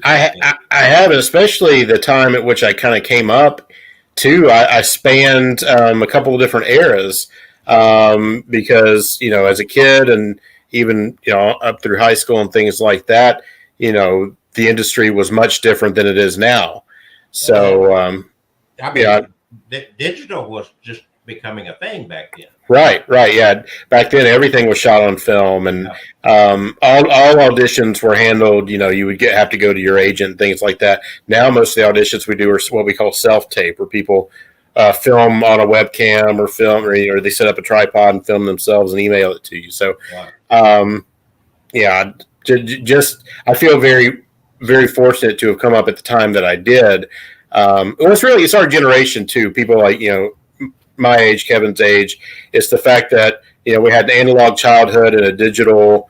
D: I have, especially the time at which I kind of came up too. I spanned a couple of different eras because, as a kid and even, up through high school and things like that, the industry was much different than it is now. So,
A: digital was just becoming a thing back then.
D: Right. Yeah. Back then, everything was shot on film, and all auditions were handled. You would have to go to your agent and things like that. Now, most of the auditions we do are what we call self-tape, where people film on a webcam or they set up a tripod and film themselves and email it to you. So, just I feel very, very fortunate to have come up at the time that I did. It's our generation too. People like my age, Kevin's age, it's the fact that we had an analog childhood and a digital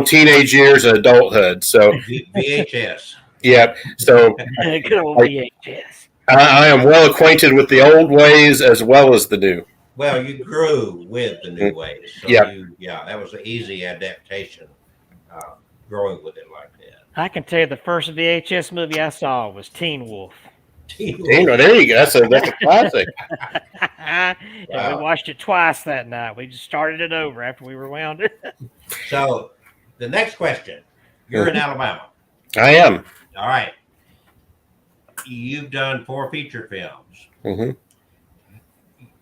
D: teenage years and adulthood. So
A: VHS.
D: Yeah. So
C: good old VHS.
D: I am well acquainted with the old ways as well as the new.
A: Well, you grew with the new ways. So that was an easy adaptation, growing with it like that.
C: I can tell you the first VHS movie I saw was Teen Wolf.
D: There you go. That's a classic.
C: And we watched it twice that night. We just started it over after we rewound it.
A: So the next question. You're in Alabama.
D: I am.
A: All right. You've done 4 feature films.
D: Mm-hmm.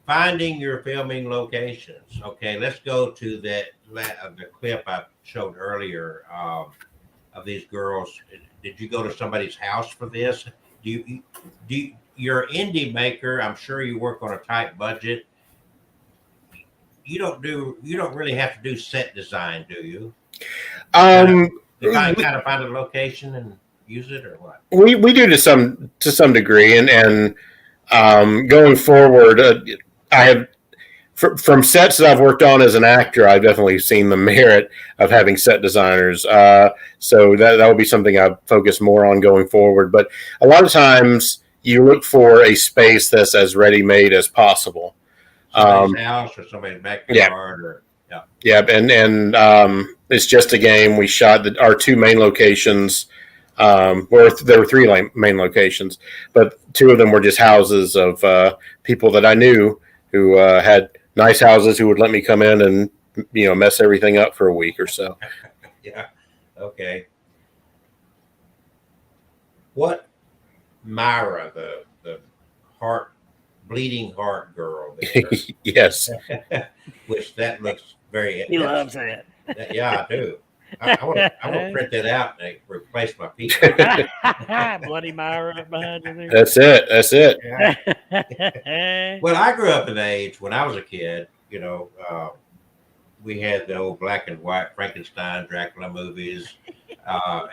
A: Finding your filming locations. Okay, let's go to the clip I showed earlier of these girls. Did you go to somebody's house for this? You're an indie maker. I'm sure you work on a tight budget. You don't really have to do set design, do you? You kind of find a location and use it, or what?
D: We do to some degree, and going forward, I have from sets that I've worked on as an actor, I've definitely seen the merit of having set designers. So that would be something I focus more on going forward. But a lot of times you look for a space that's as ready-made as possible.
A: Somebody's house or somebody's backyard.
D: And it's just a game. We shot our 2 main locations. There were 3 main locations, but 2 of them were just houses of people that I knew who had nice houses who would let me come in and mess everything up for a week or so.
A: Yeah. Okay. What Myra, the bleeding heart girl there.
D: Yes.
A: Which that looks very.
C: He loves it.
A: Yeah, I do. I want to print that out and replace my pizza.
C: Bloody Myra up behind you there.
D: That's it.
A: Yeah. Well, I grew up in the age when I was a kid. We had the old black and white Frankenstein, Dracula movies.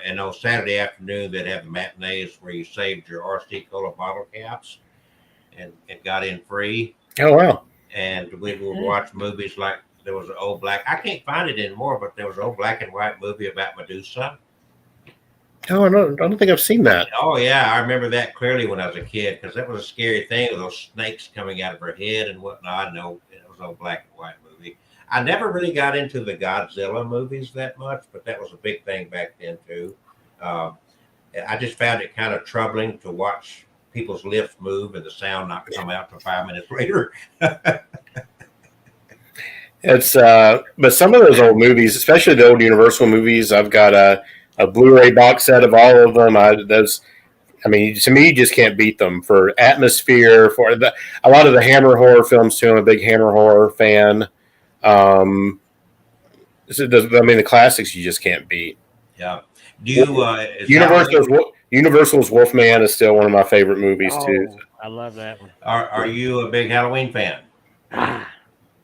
A: And on Saturday afternoon, they'd have the matinees where you saved your RC Cola bottle caps and got in free.
D: Oh, wow.
A: And we would watch movies like there was an old black, I can't find it anymore, but there was an old black and white movie about Medusa.
D: Oh, I don't think I've seen that.
A: Oh, yeah. I remember that clearly when I was a kid because that was a scary thing with those snakes coming out of her head and whatnot. No, it was an old black and white movie. I never really got into the Godzilla movies that much, but that was a big thing back then, too. I just found it kind of troubling to watch people's lips move and the sound not come out for 5 minutes later.
D: It's but some of those old movies, especially the old Universal movies, I've got a Blu-ray box set of all of them. To me, you just can't beat them for atmosphere. A lot of the Hammer horror films too. I'm a big Hammer horror fan. The classics you just can't beat.
A: Yeah. Do you?
D: Universal's Wolfman is still one of my favorite movies too.
C: I love that one.
A: Are you a big Halloween fan?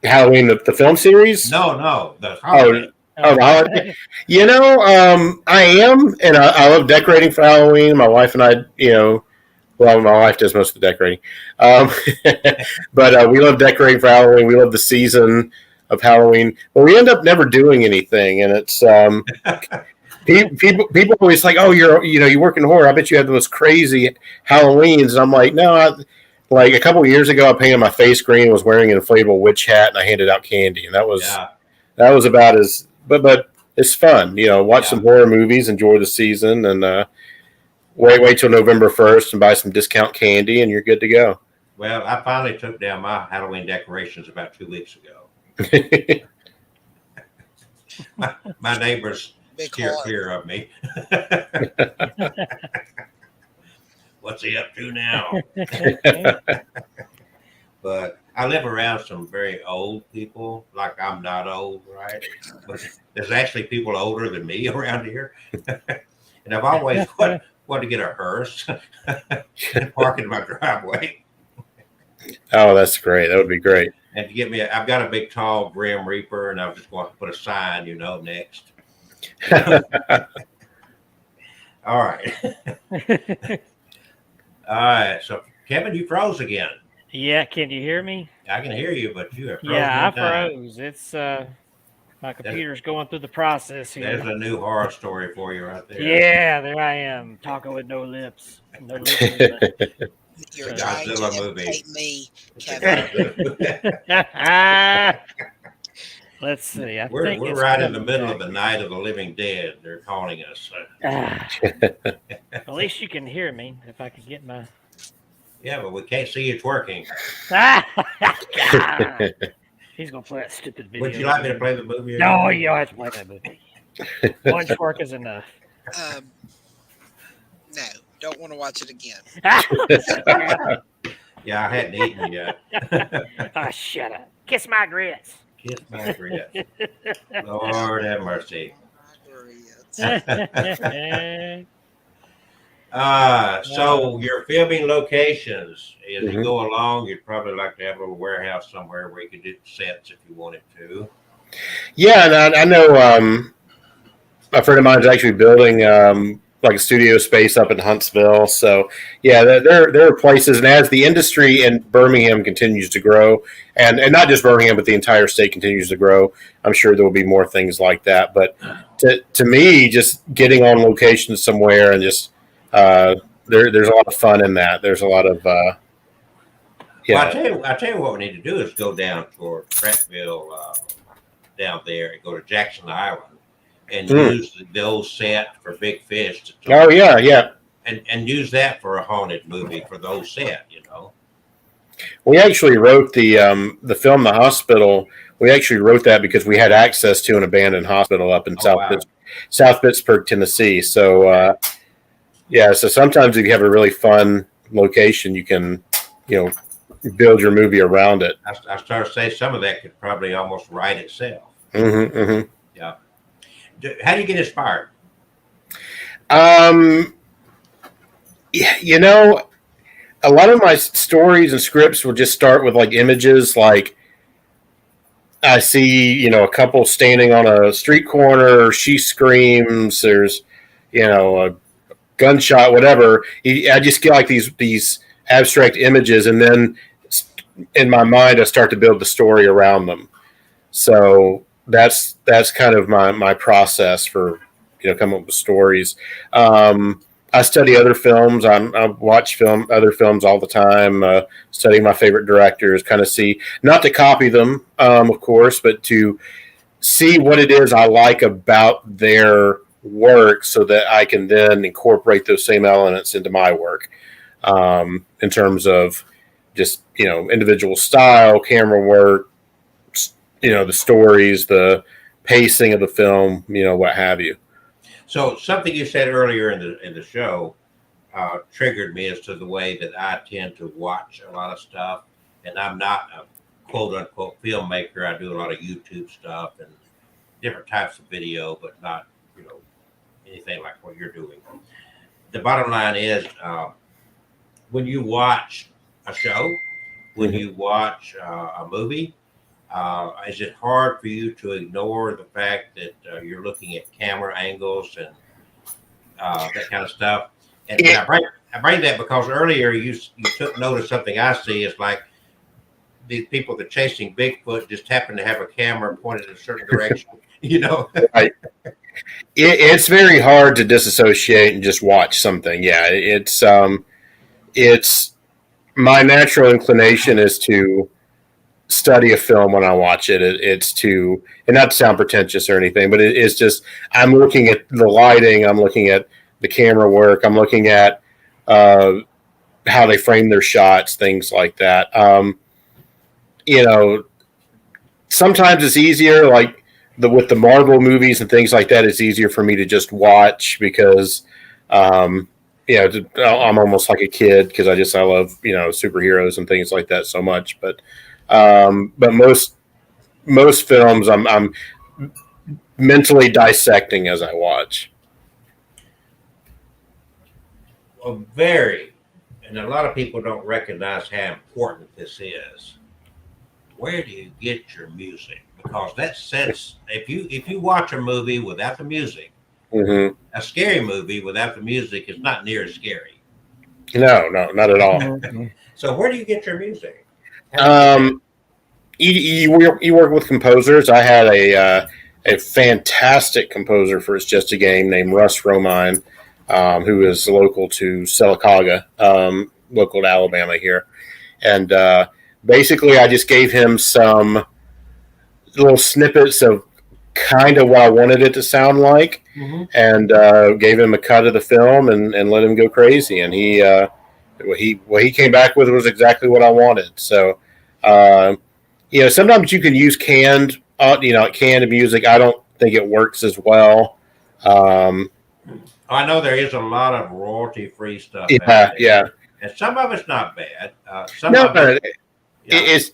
D: Halloween, the film series?
A: No, the holiday.
D: The holiday. I am, and I love decorating for Halloween. My wife and I, my wife does most of the decorating. But we love decorating for Halloween. We love the season of Halloween. But we end up never doing anything, and it's people always like, oh, you work in horror. I bet you have the most crazy Halloweens. And I'm like, no. Like a couple of years ago, I painted my face green and was wearing an inflatable witch hat, and I handed out candy, and that was about as. But it's fun, Watch some horror movies, enjoy the season, and wait till November 1st and buy some discount candy, and you're good to go.
A: Well, I finally took down my Halloween decorations about 2 weeks ago. my neighbors steer clear of me. What's he up to now? But I live around some very old people. Like I'm not old, right? But there's actually people older than me around here. And I've always wanted to get a hearse and park in my driveway.
D: Oh, that's great. That would be great.
A: And to get me, I've got a big, tall Grim Reaper, and I'm just going to put a sign, next. All right. All right. So, Kevin, you froze again.
C: Yeah. Can you hear me?
A: I can hear you, but you are frozen.
C: Yeah, I froze. It's my computer's going through the process here.
A: There's a new horror story for you right there.
C: Yeah, there I am, talking with no lips. No lips.
B: You're trying to imitate me, Kevin.
C: Let's see.
A: We're right in the middle of the Night of the Living Dead. They're calling us.
C: At least you can hear me if I can get my.
A: Yeah, but we can't see you twerking.
C: He's gonna play that stupid video.
A: Would you like me to play the movie?
C: No, you don't have to play that movie. One twerk is enough.
B: No, don't want to watch it again.
A: Yeah, I hadn't eaten yet.
C: Oh, shut up. Kiss my grits.
A: Kiss my grits. Lord have mercy. So your filming locations, as you go along, you'd probably like to have a little warehouse somewhere where you could do sets if you wanted to.
D: Yeah, and I know a friend of mine is actually building like a studio space up in Huntsville. So yeah, there are places, and as the industry in Birmingham continues to grow, and not just Birmingham, but the entire state continues to grow, I'm sure there will be more things like that. But to me, just getting on location somewhere and just there's a lot of fun in that. There's a lot of
A: yeah. Well, I tell you what we need to do is go down toward Prattville down there and go to Jackson Island and use the old set for Big Fish.
D: Oh yeah.
A: And use that for a haunted movie for the old set,
D: We actually wrote the film The Hospital. We actually wrote that because we had access to an abandoned hospital up in South Pittsburgh, Tennessee. So Yeah. So sometimes if you have a really fun location, you can, you know, build your movie around it.
A: I started to say some of that could probably almost write itself.
D: Mm-hmm, mm-hmm.
A: Yeah. How do you get inspired?
D: You know, a lot of my stories and scripts will just start with like images, like I see, you know, a couple standing on a street corner, she screams, there's, you know, a gunshot, whatever. I just get like these abstract images, and then in my mind I start to build the story around them. So that's kind of my process for, you know, coming up with stories. I study other films. I watch other films all the time. Study my favorite directors, kind of see, not to copy them, of course, but to see what it is I like about their work, so that I can then incorporate those same elements into my work, in terms of just, you know, individual style, camera work, you know, the stories, the pacing of the film, you know, what have you.
A: So something you said earlier in the show triggered me as to the way that I tend to watch a lot of stuff, and I'm not a quote unquote filmmaker. I do a lot of YouTube stuff and different types of video, but not, you know, anything like what you're doing. The bottom line is, when you watch a show, when you watch a movie, is it hard for you to ignore the fact that you're looking at camera angles and that kind of stuff? And I bring that because earlier you took note of something I see is like these people that are chasing Bigfoot just happen to have a camera pointed in a certain direction, you know?
D: Right. It's very hard to disassociate and just watch something. Yeah, it's my natural inclination is to study a film when I watch it. It's to, and not to sound pretentious or anything, but it's just, I'm looking at the lighting, I'm looking at the camera work, I'm looking at how they frame their shots, things like that. You know, sometimes it's easier, like with the Marvel movies and things like that, it's easier for me to just watch because, you know, I'm almost like a kid because I love, you know, superheroes and things like that so much. But most films I'm mentally dissecting as I watch.
A: Well, very, and a lot of people don't recognize how important this is. Where do you get your music? Because that sets, if you watch a movie without the music,
D: Mm-hmm.
A: a scary movie without the music is not near as scary.
D: No, not at all.
A: So where do you get your music?
D: You work with composers. I had a fantastic composer for It's Just a Game named Russ Romine, who is local to Sylacauga, local to Alabama here. And basically, I just gave him some little snippets of kind of what I wanted it to sound like, and gave him a cut of the film and let him go crazy. And what he came back with was exactly what I wanted. So, you know, sometimes you can use canned music. I don't think it works as well.
A: I know there is a lot of royalty-free stuff.
D: Yeah.
A: And some of it's not bad.
D: It's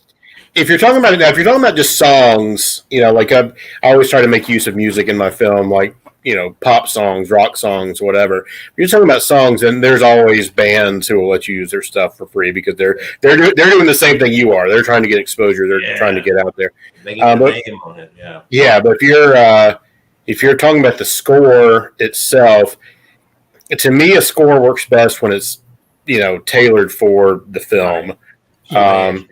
D: if you're talking about just songs, you know, like I always try to make use of music in my film, like, you know, pop songs, rock songs, whatever. If you're talking about songs, and there's always bands who will let you use their stuff for free because they're doing the same thing you are. They're trying to get exposure. They're trying to get out there.
A: They get the name on it.
D: Yeah, but if you're talking about the score itself, to me, a score works best when it's, you know, tailored for the film.
A: Right.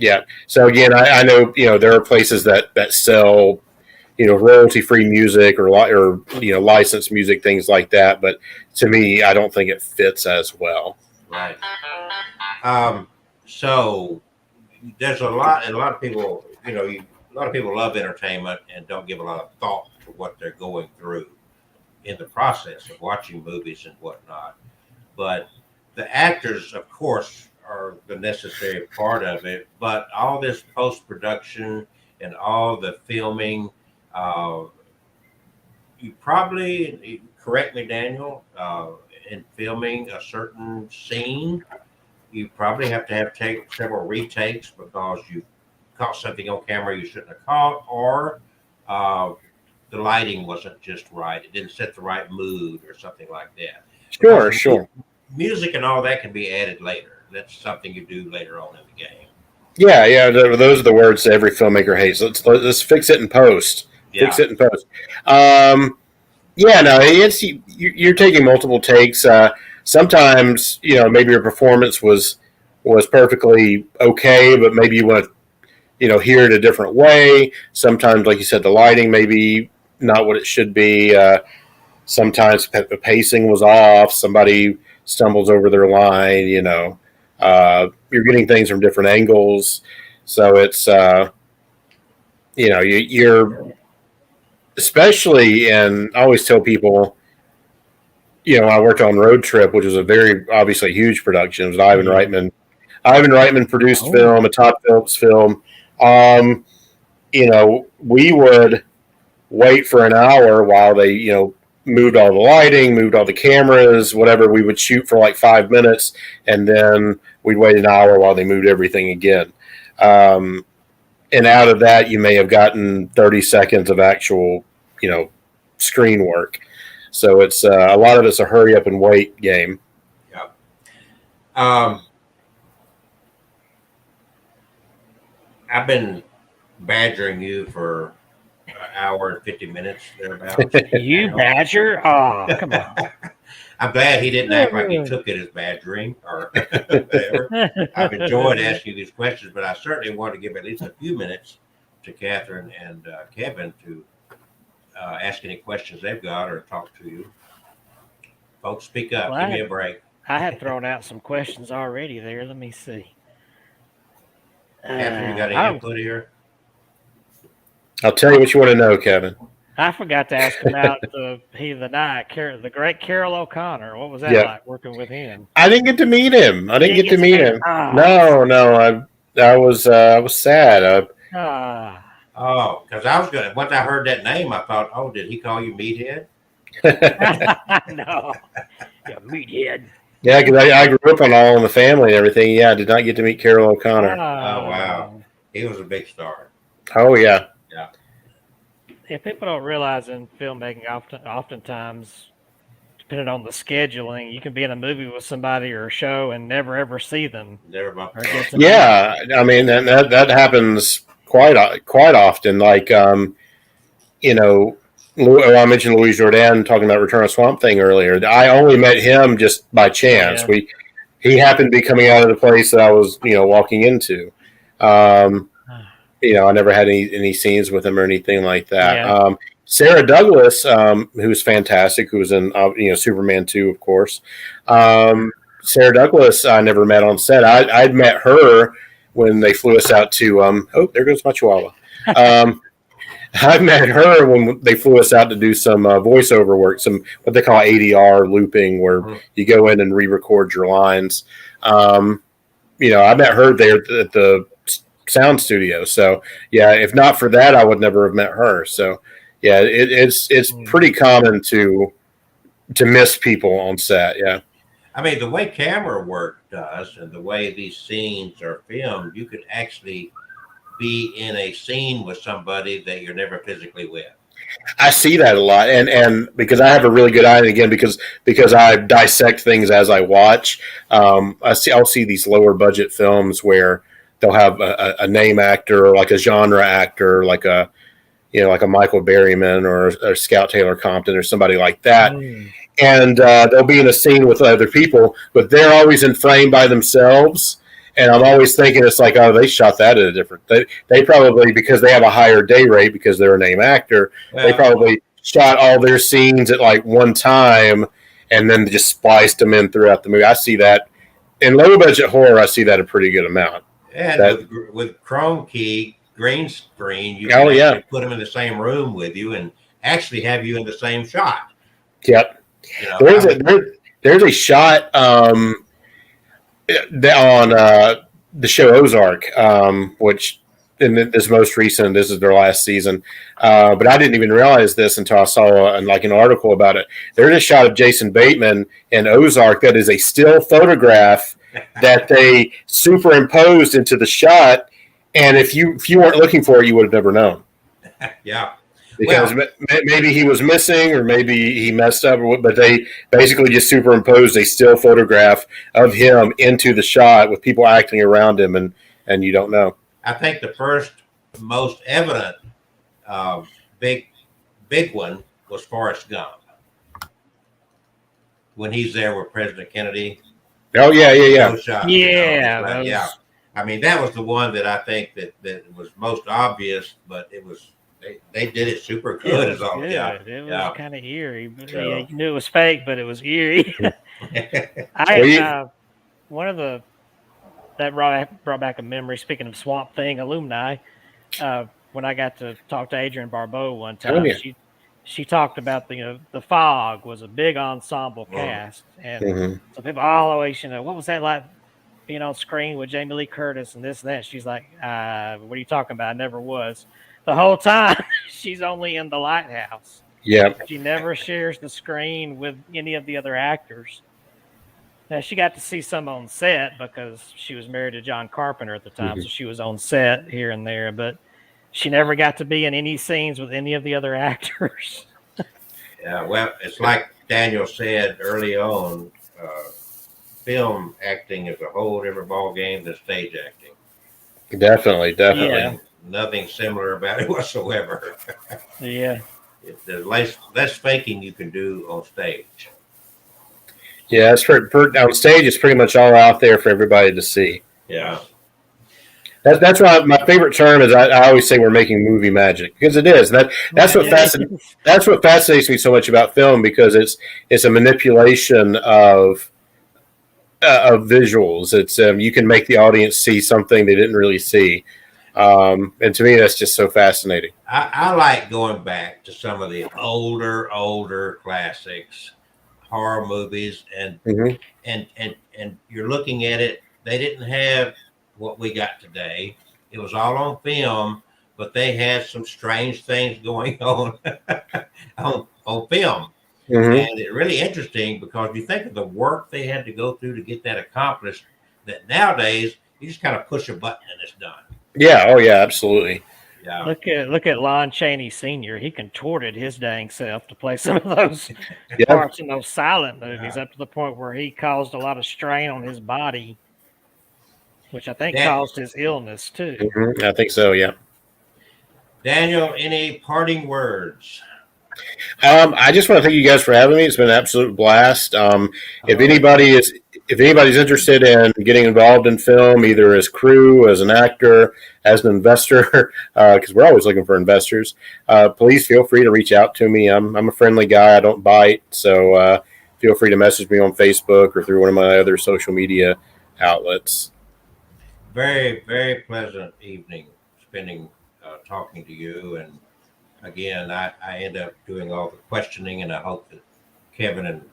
D: Yeah. So again, I know, you know, there are places that sell, you know, royalty-free music or you know, licensed music, things like that. But to me, I don't think it fits as well.
A: Right. So there's a lot of people, you know, a lot of people love entertainment and don't give a lot of thought to what they're going through in the process of watching movies and whatnot. But the actors, of course, are the necessary part of it. But all this post-production and all the filming, you probably, correct me, Daniel, in filming a certain scene, you probably have to take several retakes because you caught something on camera you shouldn't have caught, or the lighting wasn't just right. It didn't set the right mood or something like that.
D: Sure.
A: Music and all that can be added later. That's something you do later on in the game.
D: Yeah. Those are the words that every filmmaker hates. Let's fix it in post.
A: Yeah.
D: Fix it in post. You're taking multiple takes. Sometimes, maybe your performance was perfectly okay, but maybe you want to, hear it a different way. Sometimes, like you said, the lighting maybe not what it should be. Sometimes the pacing was off. Somebody stumbles over their line. You're getting things from different angles, so it's you're especially. And I always tell people, when I worked on Road Trip, which was a very obviously huge production. It was Ivan Reitman. Ivan Reitman produced film, a Todd Phillips film. We would wait for an hour while they, moved all the lighting, moved all the cameras, whatever. We would shoot for like 5 minutes, and then we'd wait an hour while they moved everything again. And out of that, you may have gotten 30 seconds of actual, screen work. So it's a lot of it's a hurry up and wait game.
A: Yeah. I've been badgering you for an hour and 50 minutes thereabouts.
C: You badger? Oh, come on.
A: I'm glad he didn't act like he took it as badgering or whatever. I've enjoyed asking you these questions, but I certainly want to give at least a few minutes to Catherine and Kevin to ask any questions they've got or talk to you. Folks, speak up. Give me a break.
C: I had thrown out some questions already there. Let me see.
A: Catherine, you got any input here?
D: I'll tell you what you want to know, Kevin.
C: I forgot to ask about the great Carol O'Connor. What was that like working with him?
D: I didn't get to meet him. No, I was sad.
A: Because I was gonna. Once I heard that name, I thought, "Oh, did he call you Meathead?"
C: No, Meathead.
D: Yeah, because I grew up on All in the Family and everything. Yeah, I did not get to meet Carol O'Connor.
A: Oh wow, he was a big star.
D: Oh yeah.
C: Yeah, people don't realize in filmmaking, oftentimes, depending on the scheduling, you can be in a movie with somebody or a show and never ever see them.
D: Yeah, I mean that happens quite often. Like I mentioned Louis Jourdan talking about Return of Swamp Thing earlier. I only met him just by chance.
C: Yeah.
D: He happened to be coming out of the place that I was walking into. I never had any scenes with him or anything like that.
C: Yeah.
D: Sarah Douglas, who's fantastic, who was in Superman 2, of course. Sarah Douglas, I never met on set. I'd met her when they flew us out to. There goes my chihuahua. I met her when they flew us out to do some voiceover work, some what they call ADR looping, where you go in and re-record your lines. I met her there at the sound studio. So yeah, if not for that, I would never have met her. So yeah, it's pretty common to miss people on set. Yeah.
A: I mean, the way camera work does and the way these scenes are filmed, you could actually be in a scene with somebody that you're never physically with.
D: I see that a lot, and because I have a really good eye, and again because I dissect things as I watch, I'll see these lower budget films where they'll have a name actor or like a genre actor, like a Michael Berryman or a Scout Taylor Compton or somebody like that. And they'll be in a scene with other people, but they're always in frame by themselves. And I'm always thinking it's like, oh, they shot that at a different. They probably, because they have a higher day rate because they're a name actor, they probably shot all their scenes at like one time and then just spliced them in throughout the movie. I see that in low budget horror. I see that a pretty good amount.
A: And with Chrome Key green screen, you can put them in the same room with you and actually have you in the same shot.
D: Yep. There's a shot on the show Ozark, which in this most recent, this is their last season. But I didn't even realize this until I saw an article about it. There's a shot of Jason Bateman in Ozark that is a still photograph that they superimposed into the shot. And if you weren't looking for it, you would have never known.
A: Yeah.
D: Because maybe he was missing or maybe he messed up, but they basically just superimposed a still photograph of him into the shot with people acting around him, and you don't know.
A: I think the first most evident big one was Forrest Gump. When he's there with President Kennedy.
D: Oh, yeah.
A: No shot, yeah. I mean, that was the one that I think that was most obvious, but it was they did it super good.
C: It was kind of eerie. You knew it was fake, but it was eerie. One of the that brought back a memory. Speaking of Swamp Thing alumni, when I got to talk to Adrienne Barbeau one time, she talked about the Fog was a big ensemble cast, and so people always what was that like being on screen with Jamie Lee Curtis and this and that. She's like, what are you talking about? I never was. The whole time she's only in the lighthouse.
D: Yeah.
C: She never shares the screen with any of the other actors. Now she got to see some on set because she was married to John Carpenter at the time, so she was on set here and there, but she never got to be in any scenes with any of the other actors.
A: Yeah, well, it's like Daniel said early on, film acting is a whole different ball game than stage acting.
D: Definitely.
C: Yeah.
A: Nothing similar about it whatsoever.
C: Yeah.
A: There's less faking you can do on stage.
D: Yeah, it's on stage. It's pretty much all out there for everybody to see.
A: Yeah.
D: That's why my favorite term is. I always say we're making movie magic because it is. That's what fascinates me so much about film, because it's a manipulation of visuals. It's you can make the audience see something they didn't really see, and to me that's just so fascinating.
A: I like going back to some of the older classics, horror movies, and you're looking at it. They didn't have what we got today. It was all on film, but they had some strange things going on on film. And it's really interesting because you think of the work they had to go through to get that accomplished, that nowadays you just kind of push a button and it's done.
D: Yeah. Oh yeah, absolutely.
A: Yeah.
C: Look at Lon Chaney Sr. He contorted his dang self to play some of those parts in those silent movies, up to the point where he caused a lot of strain on his body, which I think caused his illness too.
D: I think so. Yeah.
A: Daniel, any parting words?
D: I just want to thank you guys for having me. It's been an absolute blast. If anybody's interested in getting involved in film, either as crew, as an actor, as an investor, because we're always looking for investors, please feel free to reach out to me. I'm a friendly guy. I don't bite, so feel free to message me on Facebook or through one of my other social media outlets.
A: Very, very pleasant evening spending talking to you. And again, I end up doing all the questioning, and I hope that Kevin and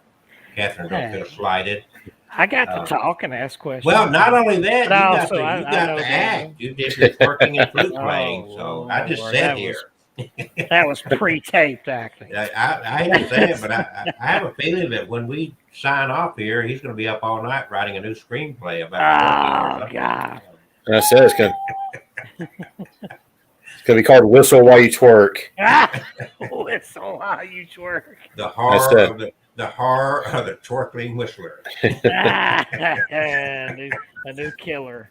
A: Catherine don't feel slighted.
C: I got to talk and ask questions.
A: Well, not only that, you got
C: to
A: act. You did your twerking and flute playing, so I just sat here.
C: That was pre-taped acting.
A: I hate to say it, but I have a feeling that when we sign off here, he's going to be up all night writing a new screenplay about.
C: Oh God!
D: I said it's going to be called "Whistle While You Twerk."
C: Whistle while you twerk.
A: The horror of the twerkling whistler.
C: A new killer.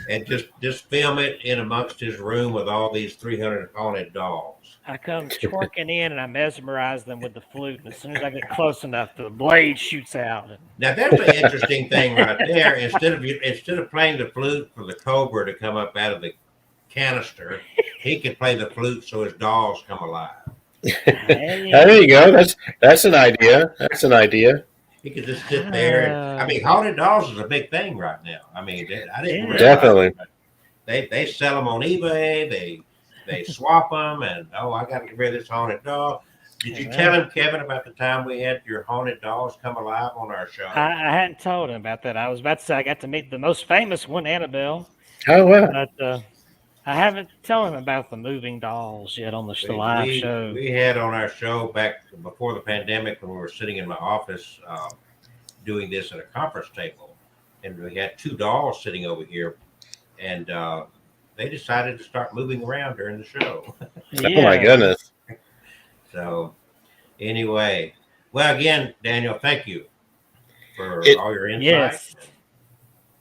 A: And just film it in amongst his room with all these 300 haunted dolls.
C: I come twerking in and I mesmerize them with the flute. And as soon as I get close enough, the blade shoots out.
A: Now that's an interesting thing right there. Instead of playing the flute for the cobra to come up out of the canister, he could play the flute so his dolls come alive.
D: There you go. That's an idea. That's an idea.
A: He could just sit there. I mean, haunted dolls is a big thing right now. I mean, I didn't realize
D: definitely.
A: They sell them on eBay. They swap them, and I got to get rid of this haunted doll. Did you tell him, Kevin, about the time we had your haunted dolls come alive on our show?
C: I hadn't told him about that. I was about to say I got to meet the most famous one, Annabelle.
D: Oh wow!
C: But I haven't tell him about the moving dolls yet on the live show.
A: We had on our show back before the pandemic when we were sitting in my office doing this at a conference table, and we had 2 dolls sitting over here, and they decided to start moving around during the show.
D: Oh my goodness.
A: So anyway, well, again, Daniel, thank you for all your insight.
C: Yes.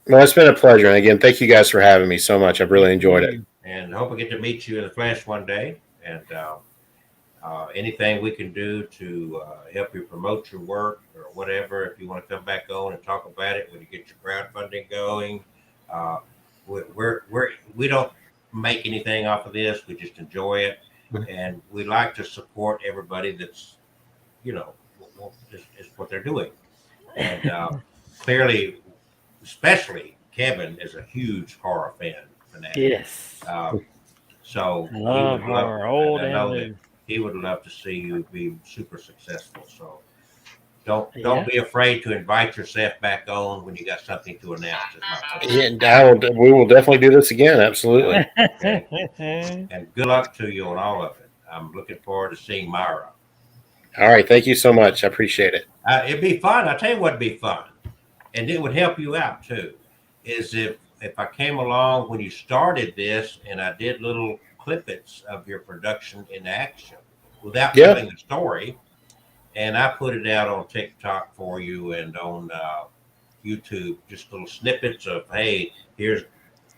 D: Well, it's been a pleasure. And again, thank you guys for having me so much. I've really enjoyed it.
A: And I hope I get to meet you in the flesh one day. And anything we can do to help you promote your work or whatever, if you want to come back on and talk about it when you get your crowdfunding going. We don't make anything off of this. We just enjoy it. And we like to support everybody that's, is what they're doing. And clearly, especially Kevin is a huge horror fan.
C: Yes.
A: So
C: I love horror, old and new.
A: He would love to see you be super successful. So don't be afraid to invite yourself back on when you got something to announce.
D: We will definitely do this again. Absolutely.
A: Okay. And good luck to you on all of it. I'm looking forward to seeing Myra.
D: All right. Thank you so much. I appreciate it.
A: It'd be fun. I'll tell you what'd be fun. And it would help you out too, is if I came along when you started this and I did little clippets of your production in action without telling the story, and I put it out on TikTok for you and on YouTube, just little snippets of, hey, here's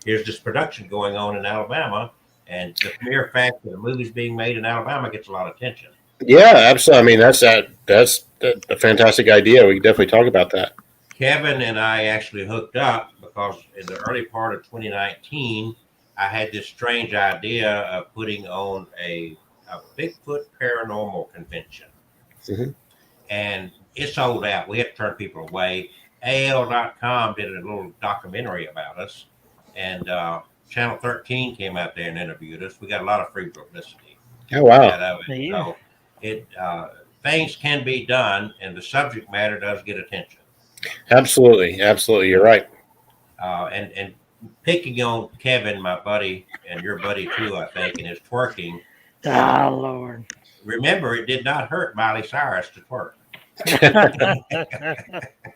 A: this production going on in Alabama, and the mere fact that a movie's being made in Alabama gets a lot of attention. Yeah,
D: absolutely. I mean, that's a fantastic idea. We can definitely talk about that.
A: Kevin and I actually hooked up because in the early part of 2019, I had this strange idea of putting on a Bigfoot paranormal convention.
D: Mm-hmm.
A: And it sold out. We had to turn people away. AL.com did a little documentary about us. And Channel 13 came out there and interviewed us. We got a lot of free publicity.
D: Oh, wow.
A: So things can be done, and the subject matter does get attention.
D: Absolutely. You're right.
A: And picking on Kevin, my buddy, and your buddy too, I think, and his twerking.
C: Oh, Lord.
A: Remember, it did not hurt Miley Cyrus to twerk.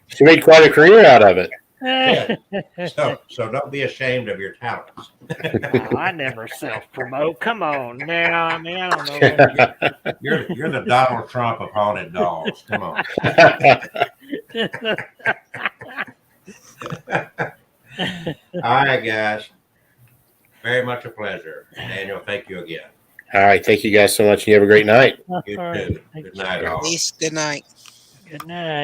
D: She made quite a career out of it.
A: Yeah. So don't be ashamed of your talents.
C: I never self-promote. Come on now. I mean, I don't know.
A: You're the Donald Trump of haunted dolls. Come on. All right, guys. Very much a pleasure. Daniel, thank you again.
D: All right. Thank you guys so much. You have a great night.
A: You too. Good night, all.
B: Peace. Good night.
C: Good night.